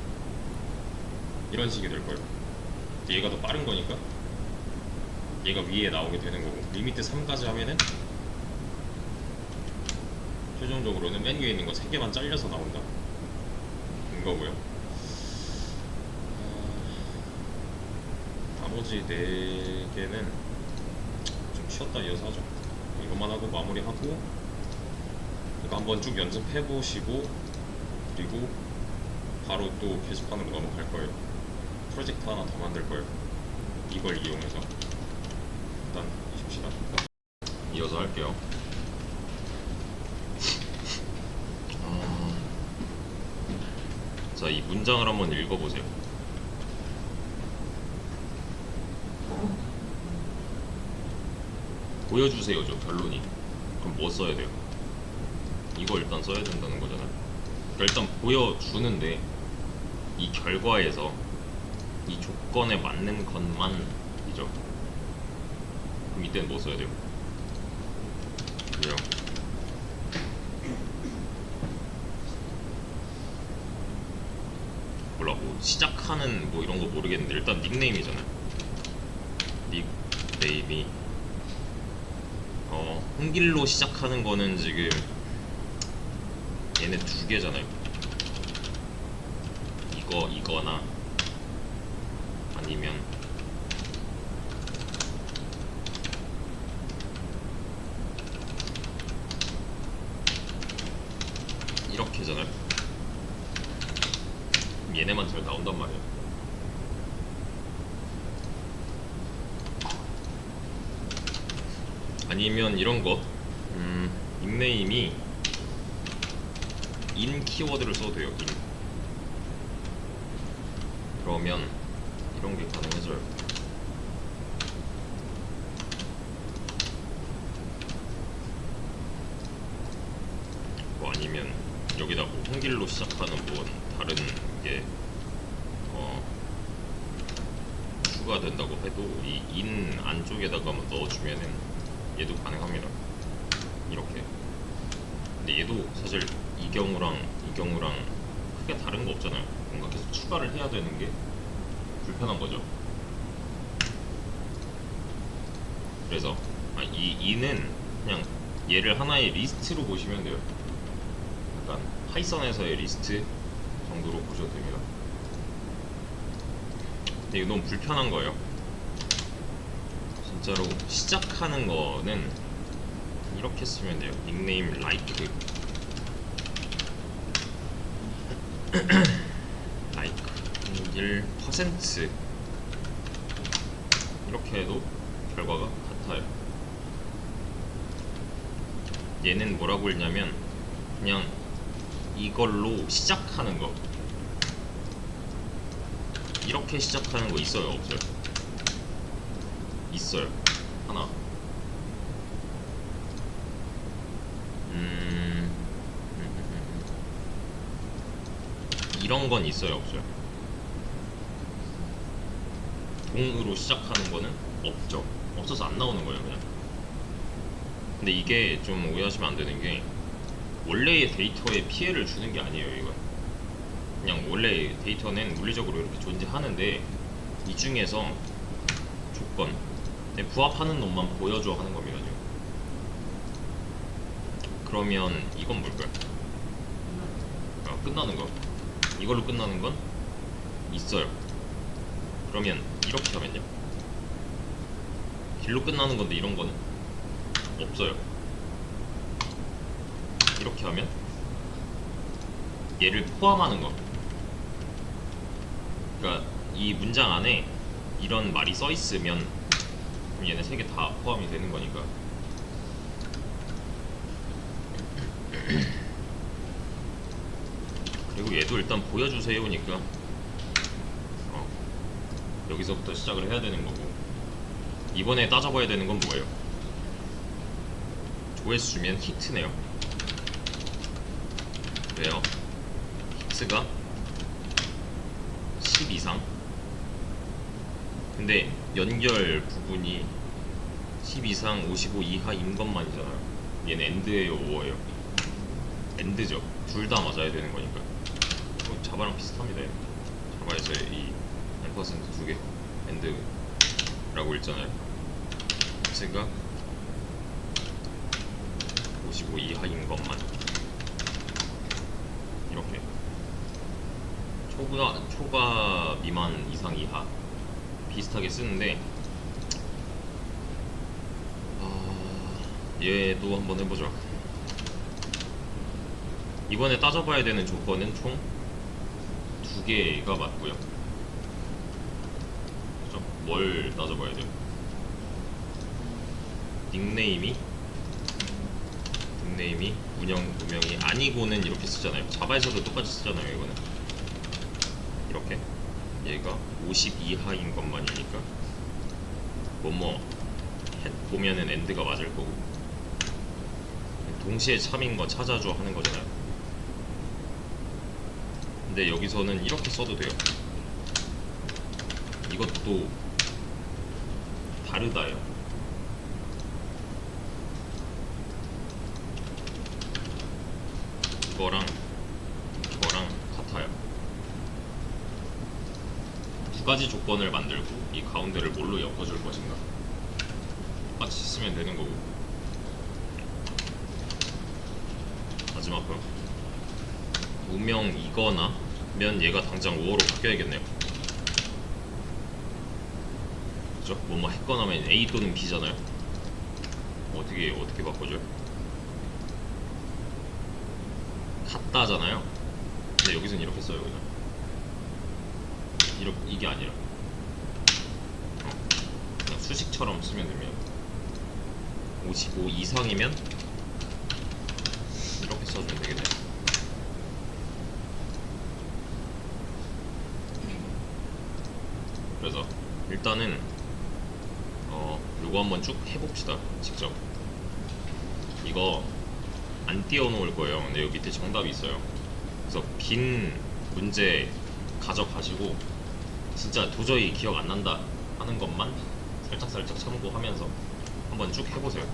이런 식이 될 거예요. 얘가 더 빠른 거니까 얘가 위에 나오게 되는 거고, 리미트 3까지 하면은 최종적으로는 맨 위에 있는 거 3개만 잘려서 나온다 인 거고요. 나머지 4개는 좀 쉬었다 이어서 하죠. 이것만 하고 마무리하고 이거 한번 쭉 연습해 보시고 그리고 바로 또 게시판으로 넘어갈 거예요. 프로젝트 하나 더 만들 거예요. 이걸 이용해서 일단 쉽시다. 이어서 할게요. 자, 이 문장을 한번 읽어보세요. 보여주세요죠, 결론이. 그럼 뭐 써야 돼요? 이거 일단 써야 된다는 거잖아요. 그러니까 일단 보여주는데 이 결과에서 이 조건에 맞는 것만이죠. 그럼 이때는 뭐 써야 돼요? 시작하는 뭐 이런 거 모르겠는데 일단 닉네임이잖아요. 닉네임이 홍길로 시작하는 거는 지금 얘네 두 개잖아요. 이거나 아니면 이렇게잖아요. 얘네만 잘 나온단 말이에요. 아니면 이런 거 닉네임이 인 키워드를 써도 돼요. 인. 그러면 이런 게 가능해져요. 뭐 아니면 여기다 뭐 홍길로 시작하는 뭐 다른 게 추가된다고 해도 이 인 안쪽에다가 뭐 넣어주면은 얘도 가능합니다. 이렇게. 근데 얘도 사실 이 경우랑 크게 다른 거 없잖아요. 뭔가 계속 추가를 해야 되는 게 불편한 거죠. 그래서 이 이는 그냥 얘를 하나의 리스트로 보시면 돼요. 약간 파이썬에서의 리스트 정도로 보셔도 됩니다. 근데 이거 너무 불편한 거예요. 진짜로 시작하는 거는 이렇게 쓰면 돼요. 닉네임 like like 1% 이렇게 해도 결과가 같아요. 얘는 뭐라고 읽냐면 그냥 이걸로 시작하는 거, 이렇게 시작하는 거 있어요? 없어요? 있어요. 하나. 이런 건 있어요? 없어요? 동으로 시작하는 거는 없죠. 없어서 안 나오는 거예요, 그냥. 근데 이게 좀 오해하시면 안 되는 게 원래의 데이터에 피해를 주는 게 아니에요, 이건. 그냥 원래 데이터는 물리적으로 이렇게 존재하는데 이 중에서 조건 부합하는 놈만 보여줘 하는 겁니다, 지금. 그러면 이건 뭘까요? 끝나는 거. 이걸로 끝나는 건 있어요. 그러면 이렇게 하면요, 길로 끝나는 건데 이런 거는 없어요. 이렇게 하면 얘를 포함하는 거. 그러니까 이 문장 안에 이런 말이 써 있으면 얘네 세 개 다 포함이 되는 거니까. 그리고 얘도 일단 보여주세요니까 여기서부터 시작을 해야 되는 거고, 이번에 따져봐야 되는 건 뭐예요? 조회수면 히트네요. 왜요? 히트가 10 이상. 근데 연결 부분이 10 이상 55 이하인 것만이잖아요. 얘는 엔드예요, 오어예요? 엔드죠. 둘 다 맞아야 되는 거니까. 자바랑 비슷합니다. 자바에서 이 앰퍼센트 두 개 엔드라고 읽잖아요. 히트가 55 이하인 것만. 이렇게 초과 미만 이상 이하 비슷하게 쓰는데, 얘도 한번 해보죠. 이번에 따져봐야 되는 조건은 총 2개가 맞고요. 그죠? 뭘 따져봐야 돼요? 닉네임이 운영이 아니고는 이렇게 쓰잖아요. 자바에서도 똑같이 쓰잖아요. 이거는 이렇게 얘가 50 이하인 것만이니까 뭐뭐 보면은 엔드가 맞을 거고, 동시에 참인 거 찾아줘 하는 거잖아요. 근데 여기서는 이렇게 써도 돼요. 이것도 다르다요. 이거랑 같아요. 가지 조건을 만들고 이 가운데를 뭘로 엮어줄 것인가 똑같이 쓰면 되는 거고. 마지막 거 무명이거나 면 얘가 당장 5어로 바뀌어야겠네요. 그죠? 뭐뭐 했거나 하면 A 또는 B잖아요. 어떻게 바꿔줘요? 같다잖아요. 근데 여기서는 이렇게 써요. 그냥 이게 아니라 그냥 수식처럼 쓰면 됩니다. 55 이상이면 이렇게 써주면 되겠네요. 그래서 일단은 요거 한번 쭉 해봅시다. 직접 이거 안 띄워놓을 거예요. 근데 여기 밑에 정답이 있어요. 그래서 빈 문제 가져가시고 진짜 도저히 기억 안 난다 하는 것만 살짝살짝 참고하면서 한번 쭉 해보세요.